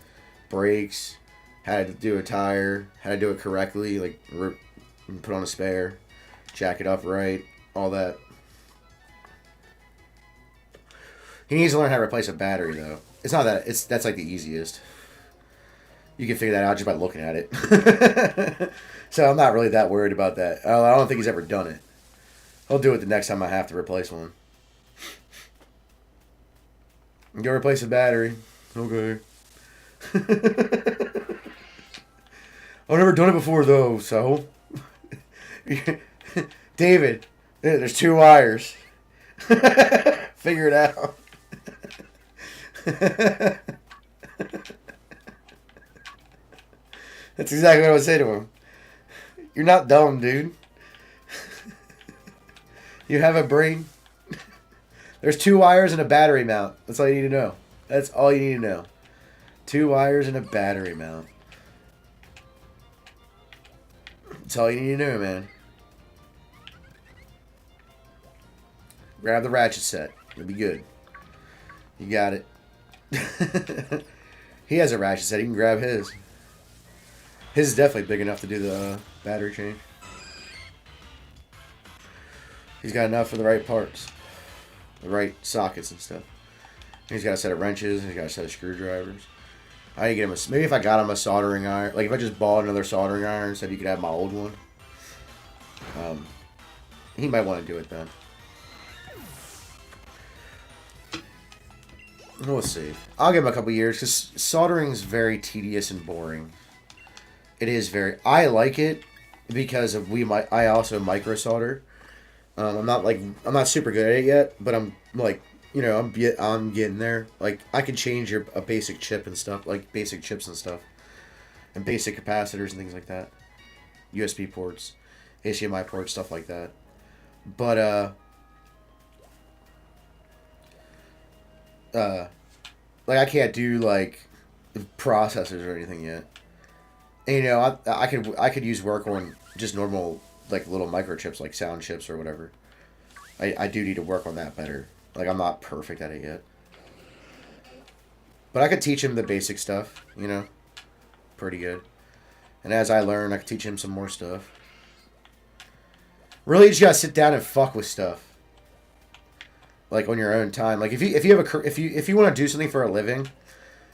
brakes, how to do a tire, how to do it correctly, like put on a spare, jack it up right, all that. He needs to learn how to replace a battery, though. It's not that, that's like the easiest. You can figure that out just by looking at it. So I'm not really that worried about that. I don't think he's ever done it. I'll do it the next time I have to replace one. Go replace a battery. Okay. I've never done it before, though, so... David, there's 2 wires. Figure it out. That's exactly what I would say to him. You're not dumb, dude. You have a brain. There's 2 wires and a battery mount. That's all you need to know. That's all you need to know. 2 wires and a battery mount. That's all you need to know, man. Grab the ratchet set. It'll be good. You got it. He has a ratchet set. You can grab his. His is definitely big enough to do the battery change. He's got enough for the right parts. The right sockets and stuff. He's got a set of wrenches. He's got a set of screwdrivers. I need to get him a... Maybe if I got him a soldering iron... Like, if I just bought another soldering iron, said you could have my old one. He might want to do it then. We'll see. I'll give him a couple years, because soldering's very tedious and boring. It is very... I like it, because of I also micro solder. I'm not super good at it yet, but I'm like, I'm getting there. Like, I can change a basic chip and stuff, like basic chips and stuff, and basic capacitors and things like that, USB ports, HDMI ports, stuff like that. But like I can't do like processors or anything yet. And, I could use work on just normal, like, little microchips, like sound chips or whatever. I do need to work on that better. Like, I'm not perfect at it yet. But I could teach him the basic stuff, pretty good. And as I learn, I could teach him some more stuff. Really, you just gotta sit down and fuck with stuff. Like, on your own time. Like, if you want to do something for a living,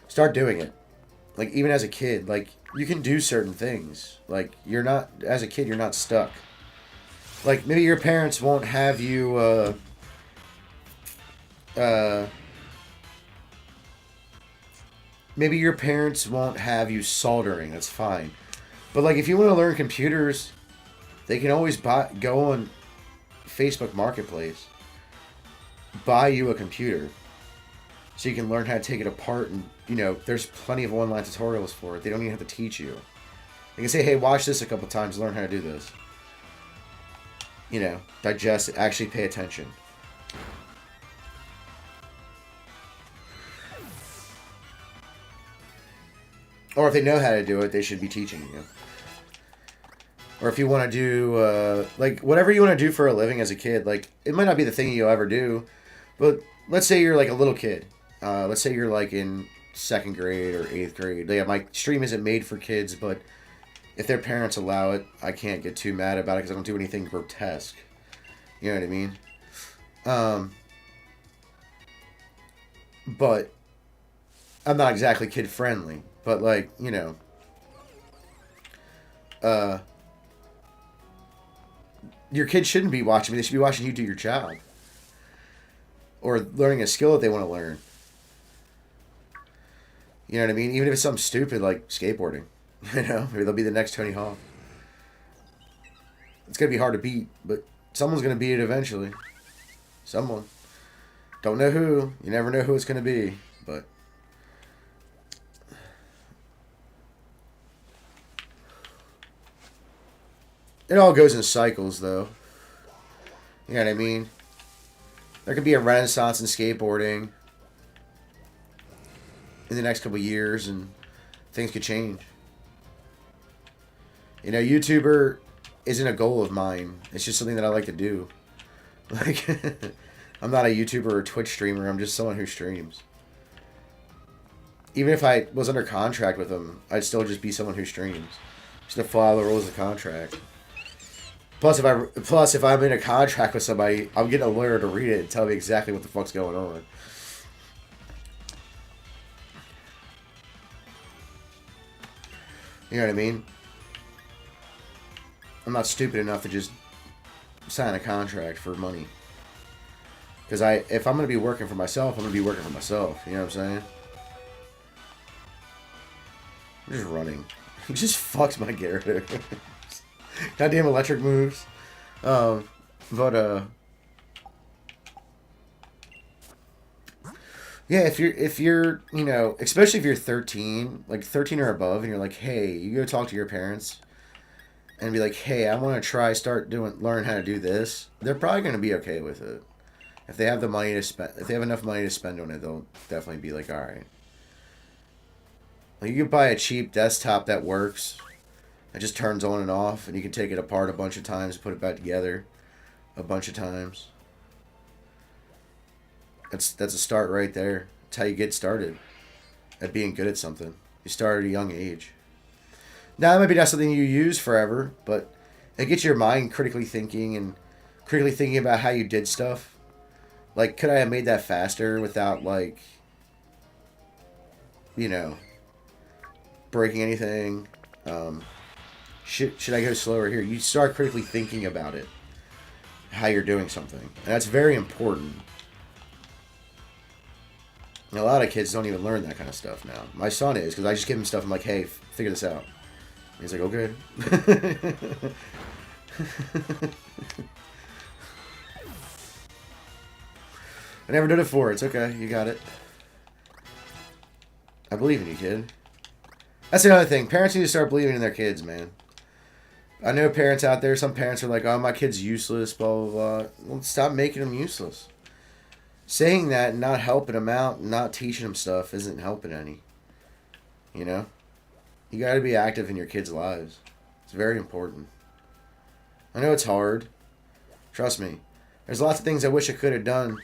start doing it. Like, even as a kid, like, you can do certain things. Like, as a kid, you're not stuck. Like, maybe your parents won't have you, maybe your parents won't have you soldering. That's fine. But like, if you want to learn computers, they can always go on Facebook Marketplace, buy you a computer, so you can learn how to take it apart. And there's plenty of online tutorials for it. They don't even have to teach you. They can say, "Hey, watch this a couple times, learn how to do this." Digest it, actually pay attention. Or if they know how to do it, they should be teaching you. Or if you want to do, like, whatever you want to do for a living as a kid, like, it might not be the thing you'll ever do, but let's say you're, like, a little kid. Let's say you're, like, in 2nd grade or 8th grade. Yeah, my stream isn't made for kids, but if their parents allow it, I can't get too mad about it because I don't do anything grotesque. You know what I mean? But I'm not exactly kid-friendly. But, like, your kids shouldn't be watching me. They should be watching you do your job. Or learning a skill that they want to learn. You know what I mean? Even if it's something stupid like skateboarding. Maybe they'll be the next Tony Hawk. It's going to be hard to beat, but someone's going to beat it eventually. Someone. Don't know who. You never know who it's going to be, but... It all goes in cycles, though. You know what I mean? There could be a renaissance in skateboarding in the next couple of years, and things could change. YouTuber isn't a goal of mine. It's just something that I like to do. Like, I'm not a YouTuber or Twitch streamer. I'm just someone who streams. Even if I was under contract with them, I'd still just be someone who streams. Just to follow the rules of the contract. Plus, if I'm in a contract with somebody, I'm getting a lawyer to read it and tell me exactly what the fuck's going on. You know what I mean? I'm not stupid enough to just sign a contract for money. Because if I'm going to be working for myself, I'm going to be working for myself. You know what I'm saying? I'm just running. He just fucks my Gyarados. Goddamn electric moves. Yeah, if you're especially if you're 13, like 13 or above, and you're like, hey, you go talk to your parents and be like, hey, I want to learn how to do this. They're probably going to be okay with it. If they have the money to spend, if they have enough money to spend on it, they'll definitely be like, all right. Like, you can buy a cheap desktop that works. It just turns on and off, and you can take it apart a bunch of times, put it back together a bunch of times. That's a start right there. That's how you get started at being good at something. You start at a young age. Now, it might be not something you use forever, but it gets your mind critically thinking about how you did stuff. Like, could I have made that faster without, like, breaking anything? Should I go slower here? You start critically thinking about it, how you're doing something. And that's very important. And a lot of kids don't even learn that kind of stuff now. My son is, because I just give him stuff. I'm like, hey, figure this out. And he's like, okay. I never did it before. It's okay. You got it. I believe in you, kid. That's another thing. Parents need to start believing in their kids, man. I know parents out there, some parents are like, oh, my kid's useless, blah, blah, blah. Well, stop making them useless. Saying that and not helping them out and not teaching them stuff isn't helping any. You know? You got to be active in your kids' lives. It's very important. I know it's hard. Trust me. There's lots of things I wish I could have done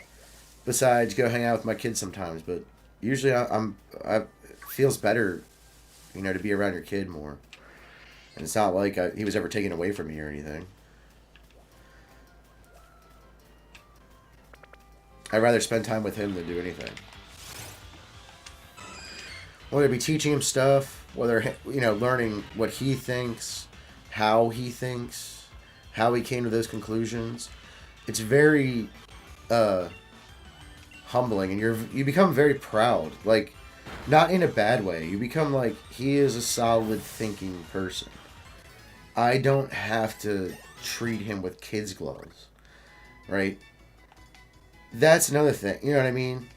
besides go hang out with my kids sometimes, but usually it feels better, to be around your kid more. And it's not like he was ever taken away from me or anything. I'd rather spend time with him than do anything. Whether it be teaching him stuff, whether, learning what he thinks, how he thinks, how he came to those conclusions. It's very humbling, and you become very proud. Like, Not in a bad way. You become like, he is a solid thinking person. I don't have to treat him with kids' gloves. Right? That's another thing. You know what I mean?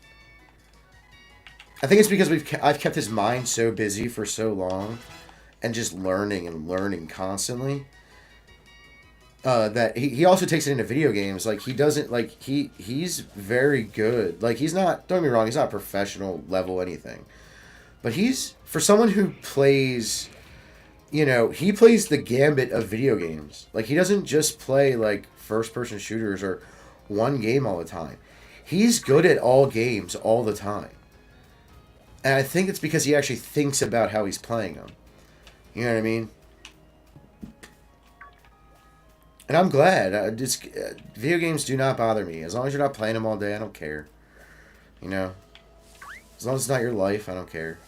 I think it's because I've kept his mind so busy for so long and just learning and learning constantly. That he also takes it into video games. Like, he doesn't, like, he's very good. Like, he's not, don't get me wrong, he's not professional level anything. But he's, for someone who plays, you know, he plays the gambit of video games. Like, he doesn't just play, like, first-person shooters or one game all the time. He's good at all games all the time. And I think it's because he actually thinks about how he's playing them. You know what I mean? And I'm glad. Video games do not bother me. As long as you're not playing them all day, I don't care. You know? As long as it's not your life, I don't care.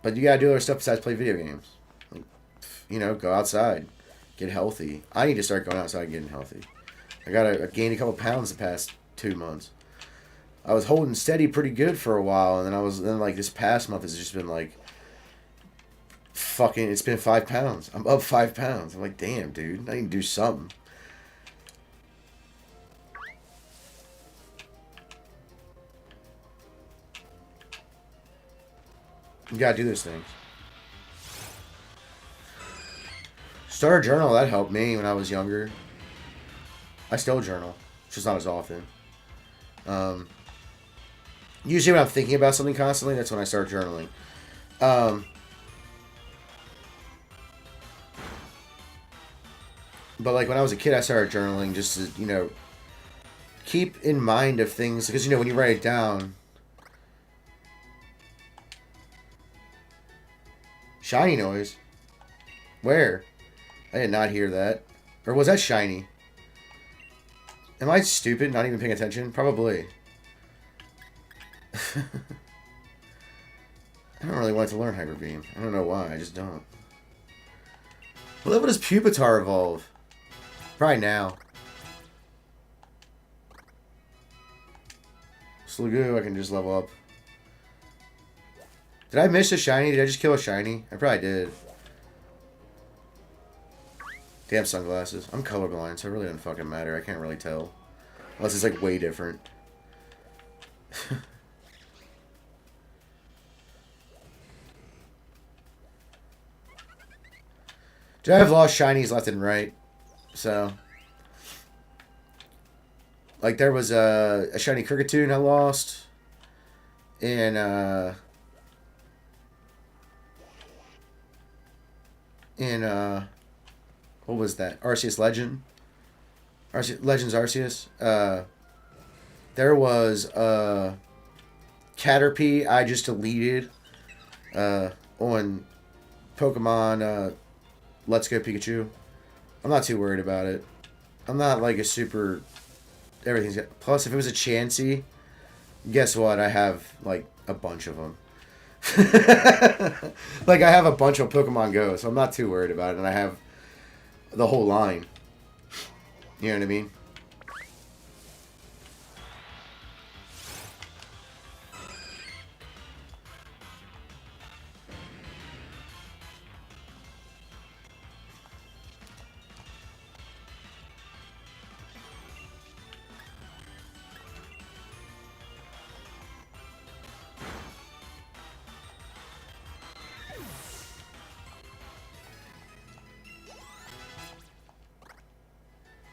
But you gotta do other stuff besides play video games. Like, you know, go outside. Get healthy. I need to start going outside and getting healthy. I gained a couple pounds the past 2 months. I was holding steady pretty good for a while, and then like this past month has just been like, fucking, it's been 5 pounds. I'm up 5 pounds. I'm like, damn, dude, I need to do something. You gotta do those things. Start a journal, that helped me when I was younger. I still journal, just not as often. Usually when I'm thinking about something constantly, that's when I start journaling. But like when I was a kid, I started journaling just to, you know, keep in mind of things. Because, you know, when you write it down... Shiny noise? Where? I did not hear that. Or was that shiny? Am I stupid, not even paying attention? Probably. I don't really want to learn Hyper Beam. I don't know why, I just don't. What level does Pupitar evolve? Probably now. Slugoo, I can just level up. Did I miss a shiny? Did I just kill a shiny? I probably did. Damn sunglasses. I'm colorblind, so it really doesn't fucking matter. I can't really tell. Unless it's like way different. Dude, I've lost shinies left and right. So. Like there was a shiny Kricketune I lost. And what was that? Arceus Legend? Legends Arceus. There was Caterpie I just deleted on Pokemon Let's Go Pikachu. I'm not too worried about it. I'm not like a super... Everything's... Plus, if it was a Chansey, guess what? I have like a bunch of them. Like, I have a bunch of Pokemon Go, so I'm not too worried about it. And I have the whole line. You know what I mean?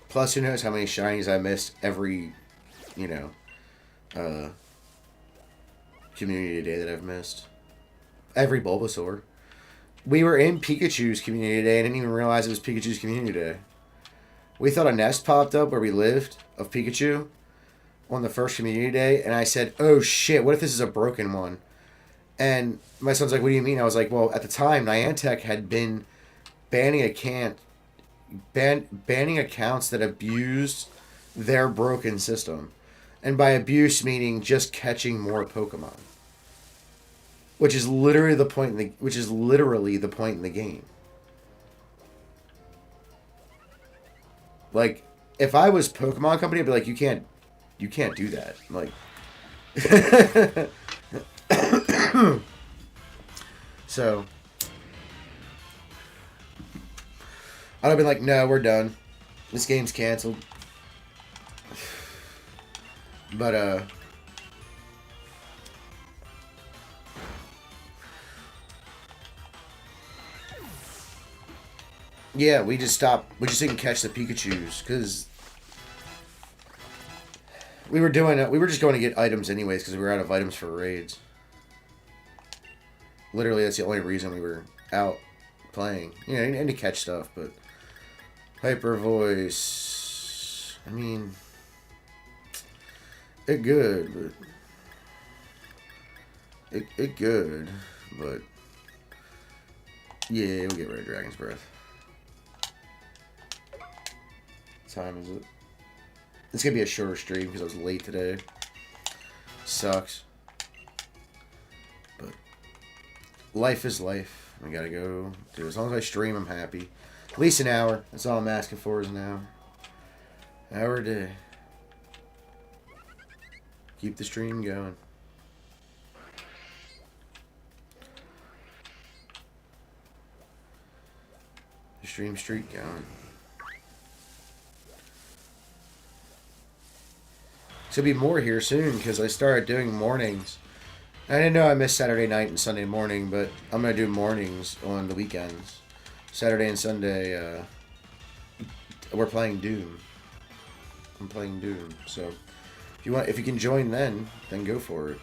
Plus, who knows how many shinies I missed every, you know, community day that I've missed. Every Bulbasaur. We were in Pikachu's community day and didn't even realize it was Pikachu's community day. We thought a nest popped up where we lived of Pikachu on the first community day, and I said, oh shit, what if this is a broken one? And my son's like, what do you mean? I was like, well, at the time, Niantic had been banning accounts that abused their broken system. And by abuse meaning just catching more Pokemon. Which is literally the point in the game. Like, if I was Pokemon Company, I'd be like, you can't do that. Like So I'd have been like, no, we're done. This game's canceled. But yeah, we just stopped. We just didn't catch the Pikachus because we were doing it. We were just going to get items anyways because we were out of items for raids. Literally, that's the only reason we were out playing. You know, and to catch stuff, but Hyper Voice. I mean, it good, but it good, but yeah, we'll get rid of Dragon's Breath. What time is it? It's gonna be a shorter stream because I was late today. Sucks. But life is life. We gotta go. Dude, as long as I stream, I'm happy. At least an hour. That's all I'm asking for is an hour. Hour a day. Keep the stream going. The stream streak going. There'll be more here soon because I started doing mornings. I didn't know I missed Saturday night and Sunday morning, but I'm going to do mornings on the weekends. Saturday and Sunday, we're playing Doom. I'm playing Doom, so if you can join then go for it.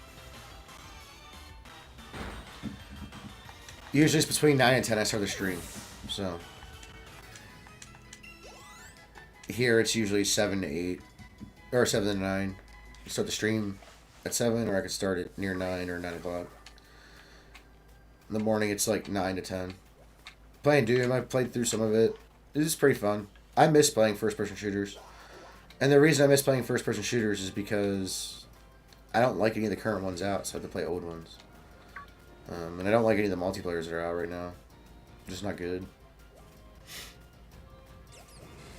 Usually it's between 9 and 10 I start the stream, so here it's usually 7 to 8. Or 7 to 9. You start the stream at 7, or I could start it near 9 or 9 o'clock. In the morning, it's like 9 to 10. Playing Doom, I played through some of it. It is pretty fun. I miss playing first-person shooters. And the reason I miss playing first-person shooters is because I don't like any of the current ones out, so I have to play old ones. And I don't like any of the multiplayers that are out right now. Just not good.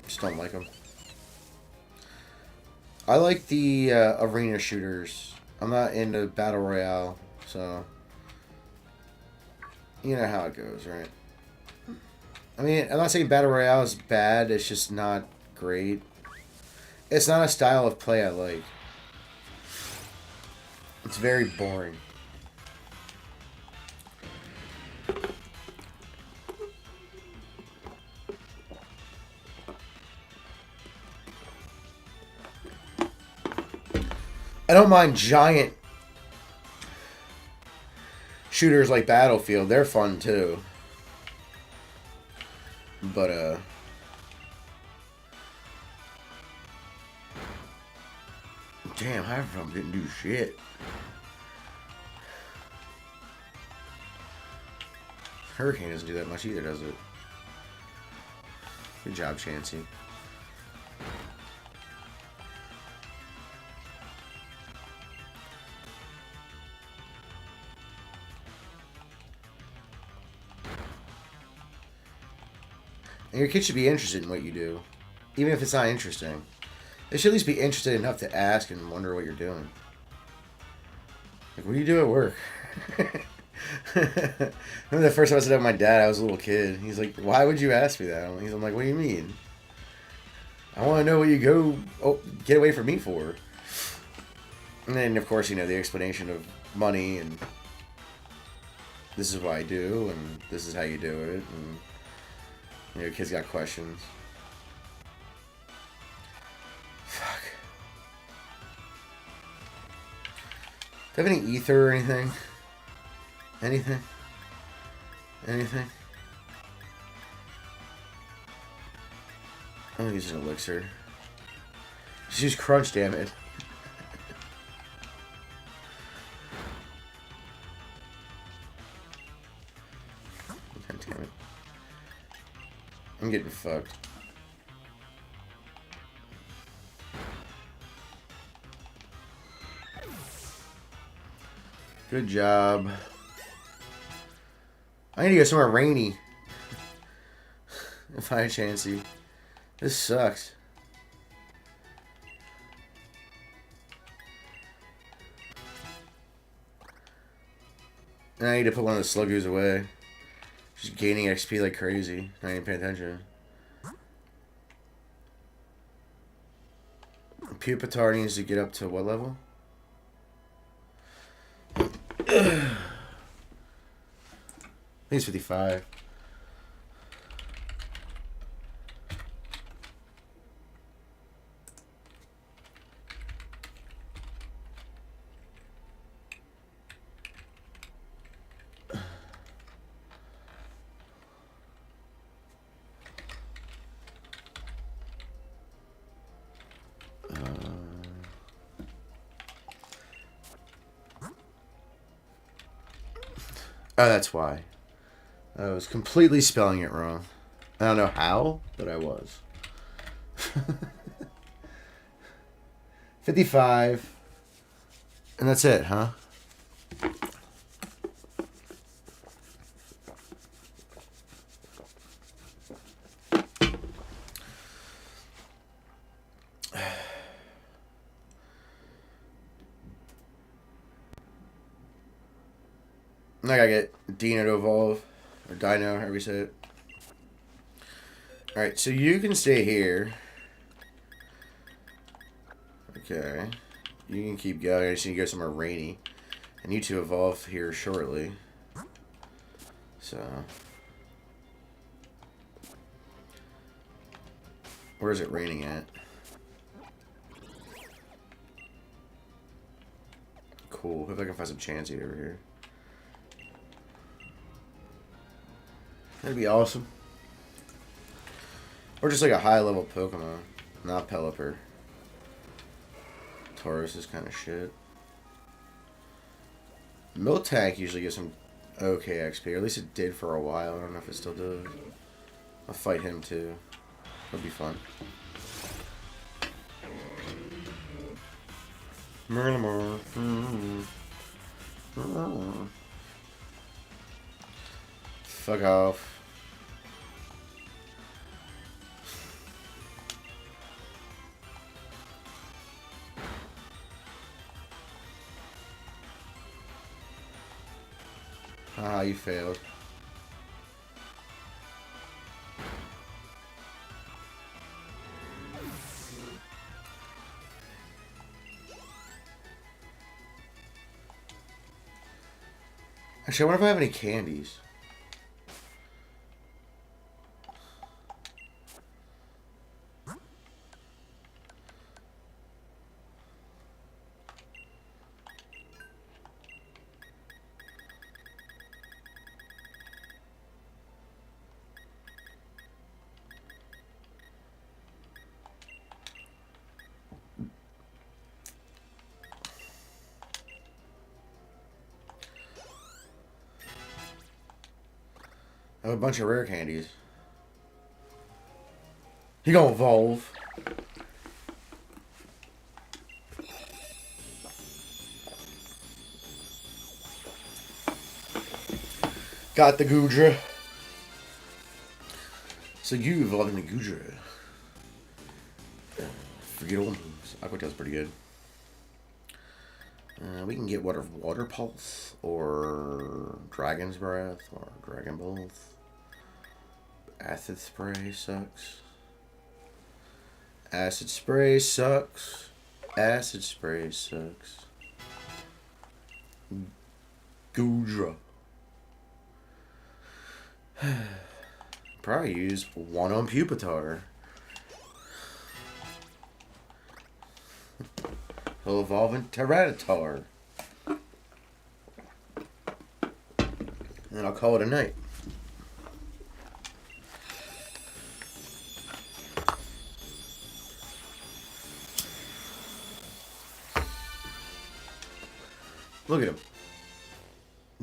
Just don't like them. I like the arena shooters. I'm not into Battle Royale, so you know how it goes, right? I mean, I'm not saying Battle Royale is bad, it's just not great. It's not a style of play I like. It's very boring. I don't mind giant shooters like Battlefield. They're fun too. But damn, half of them didn't do shit. Hurricane doesn't do that much either, does it? Good job, Chansey. And your kid should be interested in what you do. Even if it's not interesting. They should at least be interested enough to ask and wonder what you're doing. Like, what do you do at work? Remember the first time I said that to my dad, I was a little kid. He's like, why would you ask me that? I'm like, what do you mean? I want to know what you get away from me for. And then, of course, you know, the explanation of money and this is what I do and this is how you do it. And you know, kids got questions. Fuck. Do you have any ether or anything? Anything? Anything? I'm gonna use an elixir. Just use crunch, damn it. God damn it. I'm getting fucked. Good job. I need to go somewhere rainy. If I had a chance to. This sucks. And I need to put one of the sluggoos away. Just gaining XP like crazy. Not even paying attention. Pupitar needs to get up to what level? I think it's 55. Oh, that's why. I was completely spelling it wrong. I don't know how, but I was. 55. And that's it, huh? I gotta get Dino to evolve. Or Dino, however you say it. Alright, so you can stay here. Okay. You can keep going. I just need to go somewhere rainy. And you two evolve here shortly. So. Where is it raining at? Cool. Hope I can find some Chansey over here. That'd be awesome. Or just like a high level Pokemon. Not Pelipper. Taurus is kind of shit. Miltank usually gives some okay XP. Or at least it did for a while. I don't know if it still does. I'll fight him too. That'll be fun. Fuck off. Ah, you failed. Actually, I wonder if I have any candies. I have a bunch of rare candies. He gonna evolve. Got the Goodra. So you evolved into Goodra. Forget all moves. Aquatail's pretty good. We can get Water Pulse or Dragon's Breath or Dragon Bolt. Acid Spray sucks. Acid Spray sucks. Acid Spray sucks. Goodra. Probably use one on Pupitar. He'll evolve into Tyranitar. And I'll call it a night. Look at him.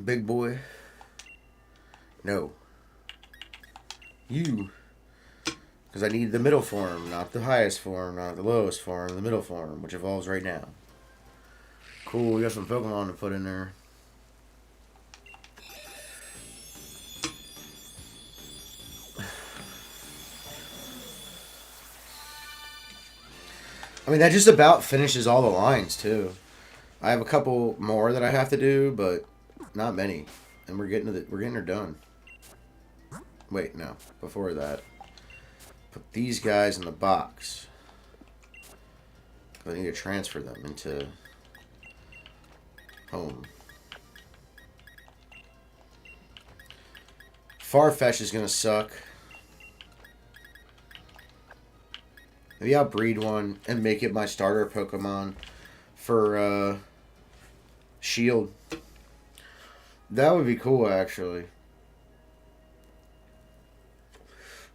Big boy. No. You. Because I need the middle form, not the highest form, not the lowest form, the middle form, which evolves right now. Cool, we got some Pokemon to put in there. I mean, that just about finishes all the lines, too. I have a couple more that I have to do, but not many. And we're getting her done. Wait, no. Before that, put these guys in the box. I need to transfer them into home. Farfetch is gonna suck. Maybe I'll breed one and make it my starter Pokemon for Shield. That would be cool, actually.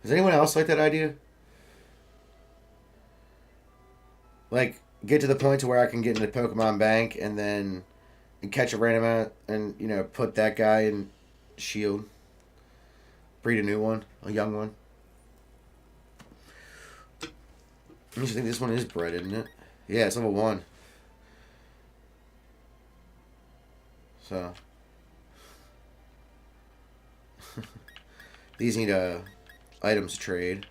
Does anyone else like that idea? Like, get to the point to where I can get into Pokemon Bank and then catch a random amount and, you know, put that guy in Shield. Breed a new one, a young one. I just think this one is bred, isn't it? Yeah, it's level 1. So. These need items to trade.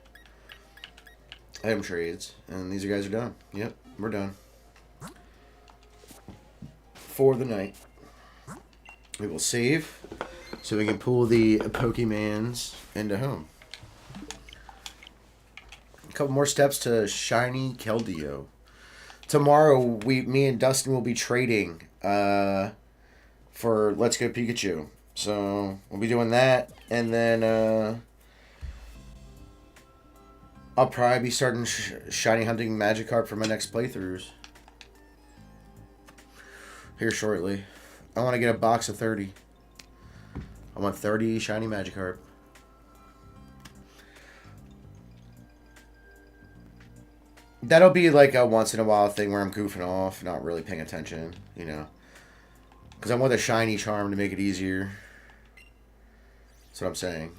Item trades. And these guys are done. Yep, we're done. For the night. We will save so we can pull the Pokemans into home. A couple more steps to shiny Keldeo. Tomorrow, me and Dustin will be trading for Let's Go Pikachu. So we'll be doing that, and then I'll probably be starting shiny hunting Magikarp for my next playthroughs here shortly. I want to get a box of 30. I want 30 shiny Magikarp. That'll be like a once in a while thing where I'm goofing off, not really paying attention, you know. Because I want the shiny charm to make it easier. That's what I'm saying.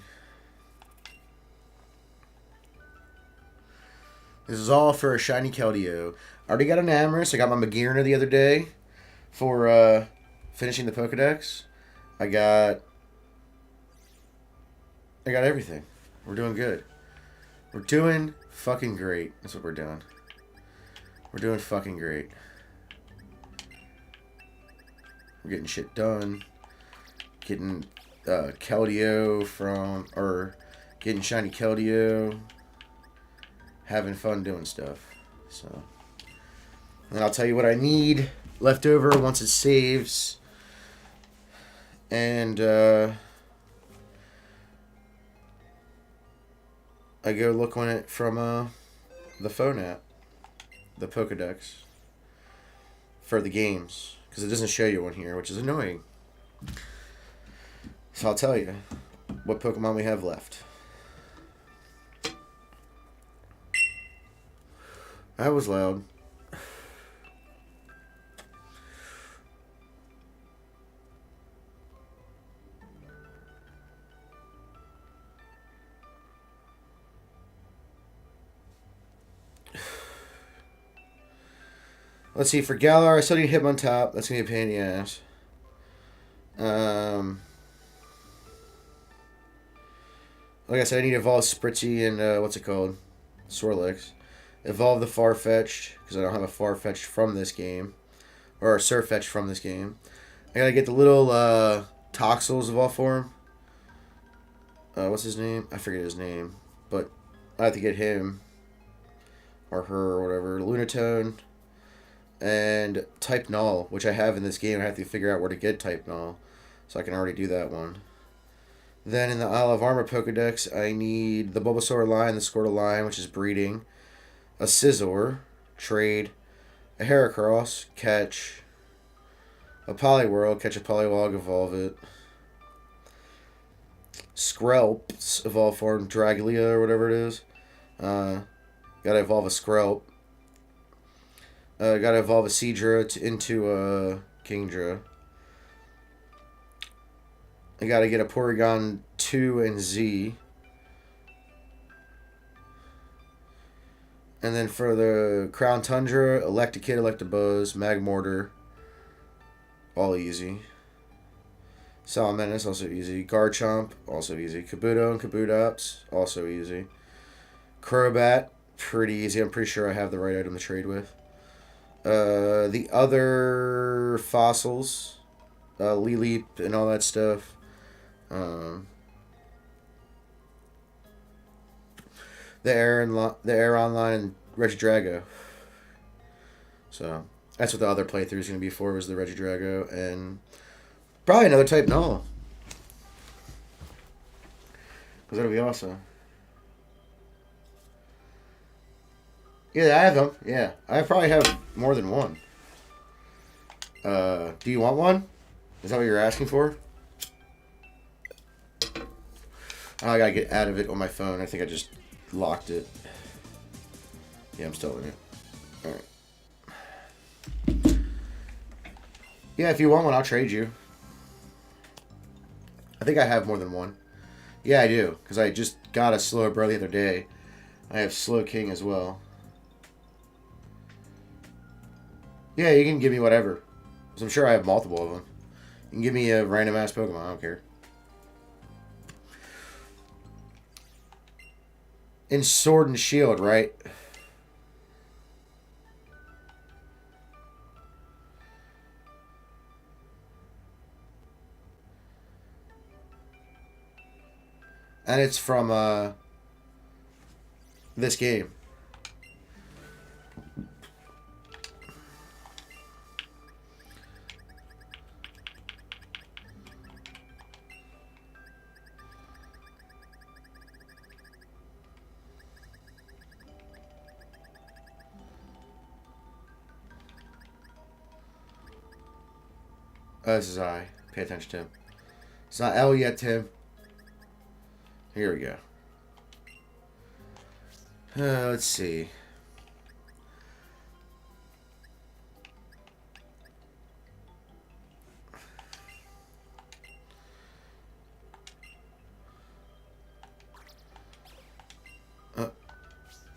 This is all for a shiny Keldeo. I already got an Amorous. I got my Magearna the other day for finishing the Pokedex. I got everything. We're doing good. We're doing fucking great. That's what we're doing. We're doing fucking great. We're getting shit done. Getting Keldeo from, or getting shiny Keldeo. Having fun doing stuff. So, and I'll tell you what I need left over once it saves. And I go look on it from the phone app, the Pokedex, for the games, because it doesn't show you one here, which is annoying. So I'll tell you what Pokemon we have left. That was loud. Let's see, for Galar, I still need Hitmontop. That's going to be a pain in the ass. Like I said, I need to evolve Spritzy and, what's it called? Swirlix. Evolve the Farfetch'd, because I don't have a Farfetch'd from this game. Or a Surfetch'd from this game. I gotta get the little, Toxels evolve form. What's his name? I forget his name. But I have to get him. Or her, or whatever. Lunatone. And Type Null, which I have in this game. I have to figure out where to get Type Null. So I can already do that one. Then in the Isle of Armor Pokedex, I need the Bulbasaur line, the Squirtle line, which is breeding. A Scizor, trade. A Heracross, catch. A Poliwhirl, catch a Poliwag, evolve it. Skrelps, evolve form, Draglia, or whatever it is. Gotta evolve a Skrelp. Gotta evolve a Seadra into a Kingdra. I gotta get a Porygon 2 and Z. And then for the Crown Tundra, Electakid, Electabuzz, Magmortar. All easy. Salamence, also easy. Garchomp, also easy. Kabuto and Kabutops, also easy. Crobat, pretty easy. I'm pretty sure I have the right item to trade with. The other fossils, Lileep and all that stuff, Um, the Air Online and Regidrago. So that's what the other playthrough is going to be for, was the Regidrago, and probably another type null. Because that'll be awesome. Yeah, I have them. Yeah, I probably have more than one. Do you want one? Is that what you're asking for? Oh, I gotta get out of it on my phone. I think I just locked it. Yeah, I'm still in it. Alright. Yeah, if you want one, I'll trade you. I think I have more than one. Yeah, I do. Because I just got a Slow Bro the other day. I have Slow King as well. Yeah, you can give me whatever. Because I'm sure I have multiple of them. You can give me a random ass Pokemon. I don't care. In Sword and Shield, right? And it's from this game. Oh, this is I. Pay attention, Tim. It's not L yet, Tim. Here we go. Let's see. Let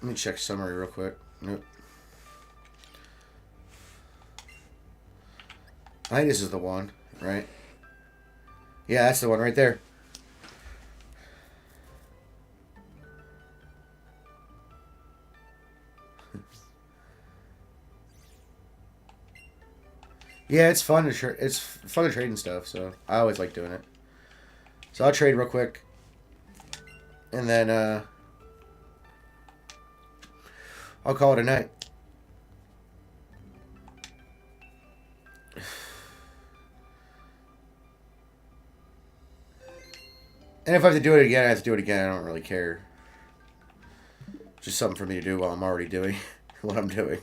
me check summary real quick. Nope. I think this is the one, right? Yeah, that's the one right there. Yeah, it's fun to trade and stuff. So I always like doing it. So I'll trade real quick, and then I'll call it a night. And if I have to do it again, I have to do it again. I don't really care. It's just something for me to do while I'm already doing what I'm doing.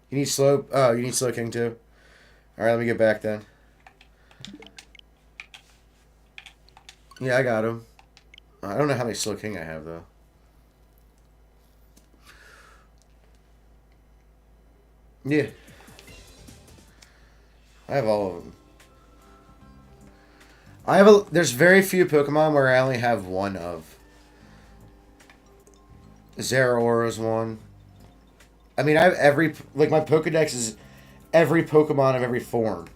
You need slow. Oh, you need Slow King too. All right, let me get back then. Yeah, I got him. I don't know how many Slow King I have though. Yeah, I have all of them. There's very few Pokemon where I only have one of. Zeraora's one. I mean, I have my Pokedex is every Pokemon of every form.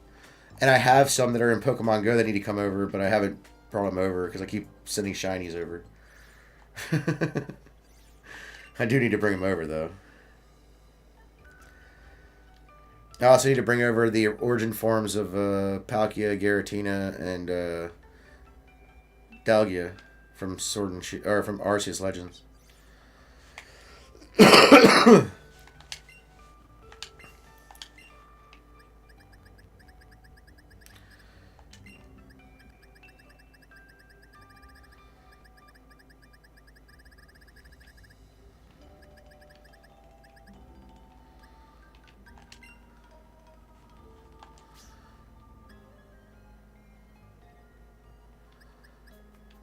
And I have some that are in Pokemon Go that need to come over, but I haven't brought them over because I keep sending shinies over. I do need to bring them over, though. I also need to bring over the origin forms of Palkia, Giratina, and Dalgia from from Arceus Legends.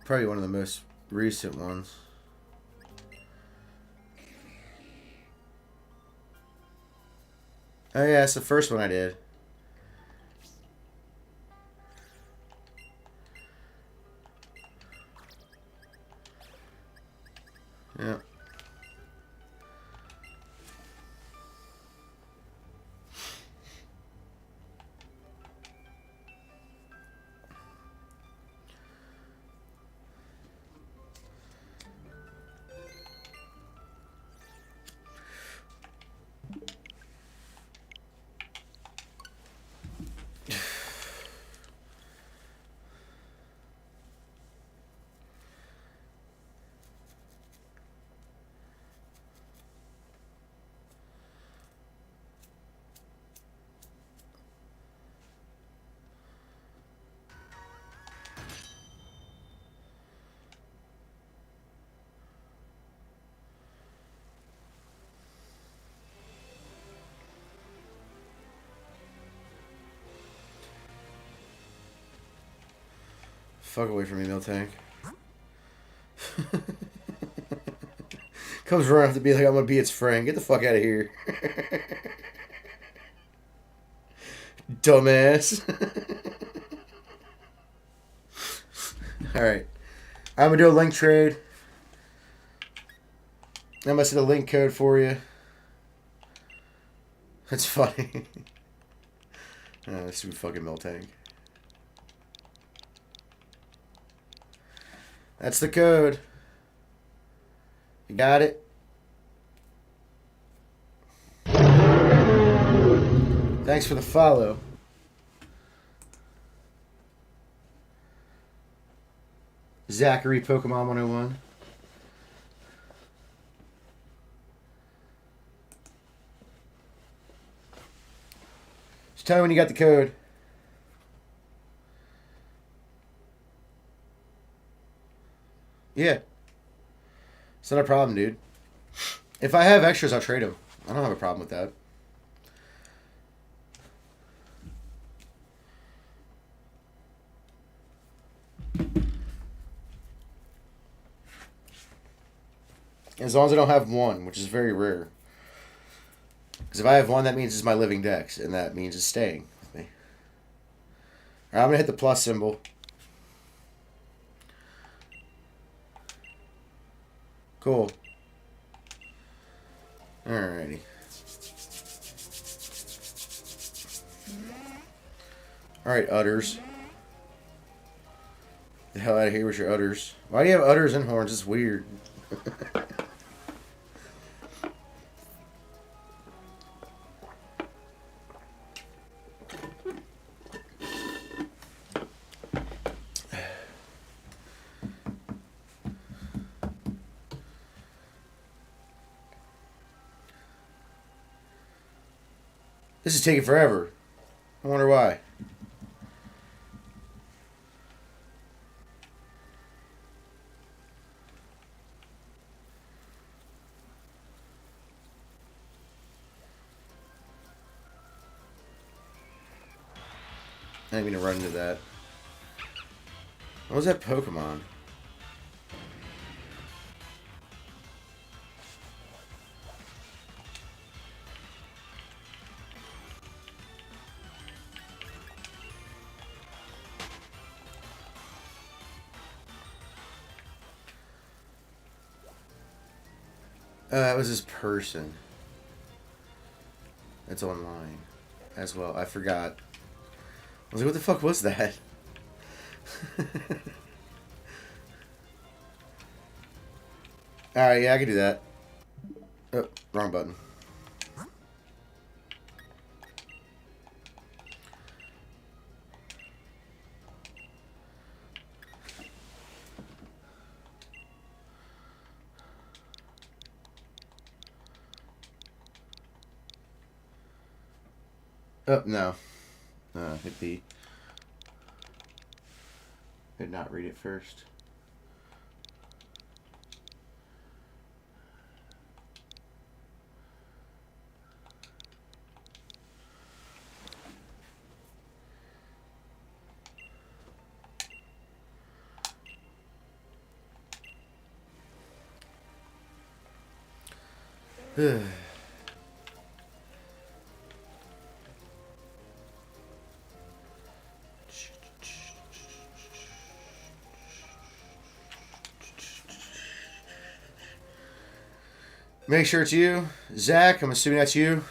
Probably one of the most recent ones. Oh yeah, it's the first one I did. Yeah. fuck away from me, Miltank. Comes around to be like, I'm gonna be its friend. Get the fuck out of here. Dumbass. Alright. I'm gonna do a link trade. I'm gonna set a link code for you. That's funny. This is fucking Miltank. That's the code. You got it? Thanks for the follow. Zachary Pokemon 101. Just tell me when you got the code. Yeah. It's not a problem, dude. If I have extras, I'll trade them. I don't have a problem with that. As long as I don't have one, which is very rare. Because if I have one, that means it's my living dex, and that means it's staying with me. Alright, I'm going to hit the plus symbol. Cool. Alrighty. Alright, udders. Get the hell out of here with your udders. Why do you have udders and horns? It's weird. This is taking forever. I wonder why. I didn't mean to run into that. What was that Pokemon? That was this person. It's online as well. I forgot. I was like, what the fuck was that? Alright, yeah, I can do that. Oh, wrong button. Oh, no. Hit B. Did not read it first. Make sure it's you. Zach, I'm assuming that's you.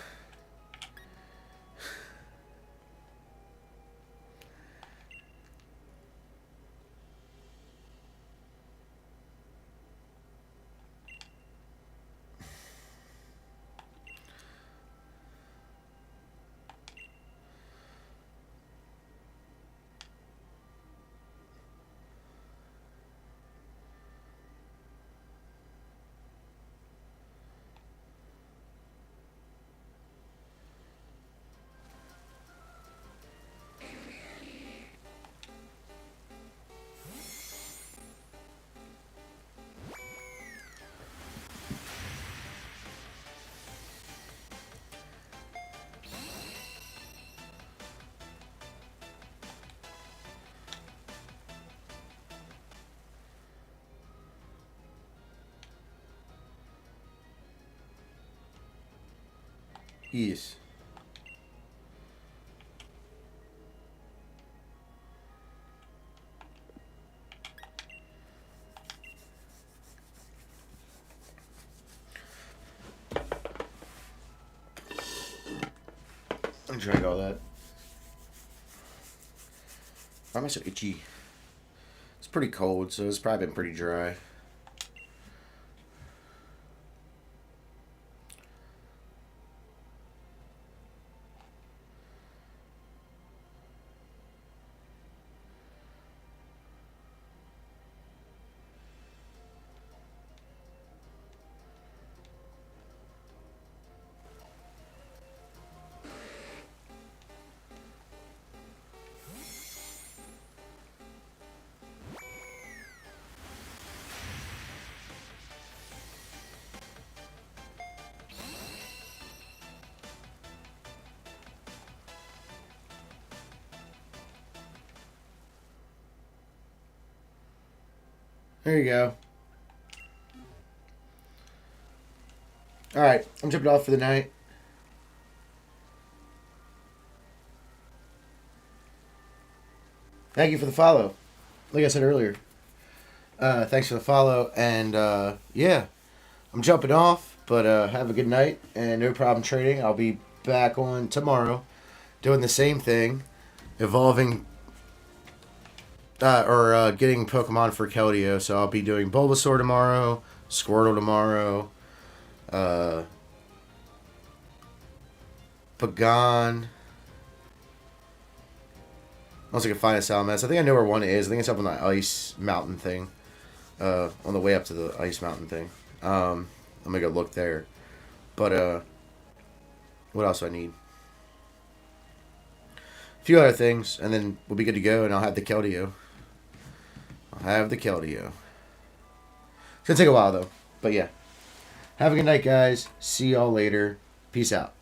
Yes. I drank all that. Why am I so itchy? It's pretty cold, so it's probably been pretty dry. There you go. Alright, I'm jumping off for the night. Thank you for the follow. Like I said earlier. Thanks for the follow. And yeah, I'm jumping off, but have a good night and no problem trading. I'll be back on tomorrow doing the same thing, evolving or getting Pokemon for Keldeo. So I'll be doing Bulbasaur tomorrow, Squirtle tomorrow, Pagon. Unless I can find a Salamence. I think I know where one is. I think it's up on the Ice Mountain thing. On the way up to the Ice Mountain thing. I'm going to go look there. But, what else do I need? A few other things, and then we'll be good to go, and I'll have the Keldeo. It's going to take a while, though. But, yeah. Have a good night, guys. See y'all later. Peace out.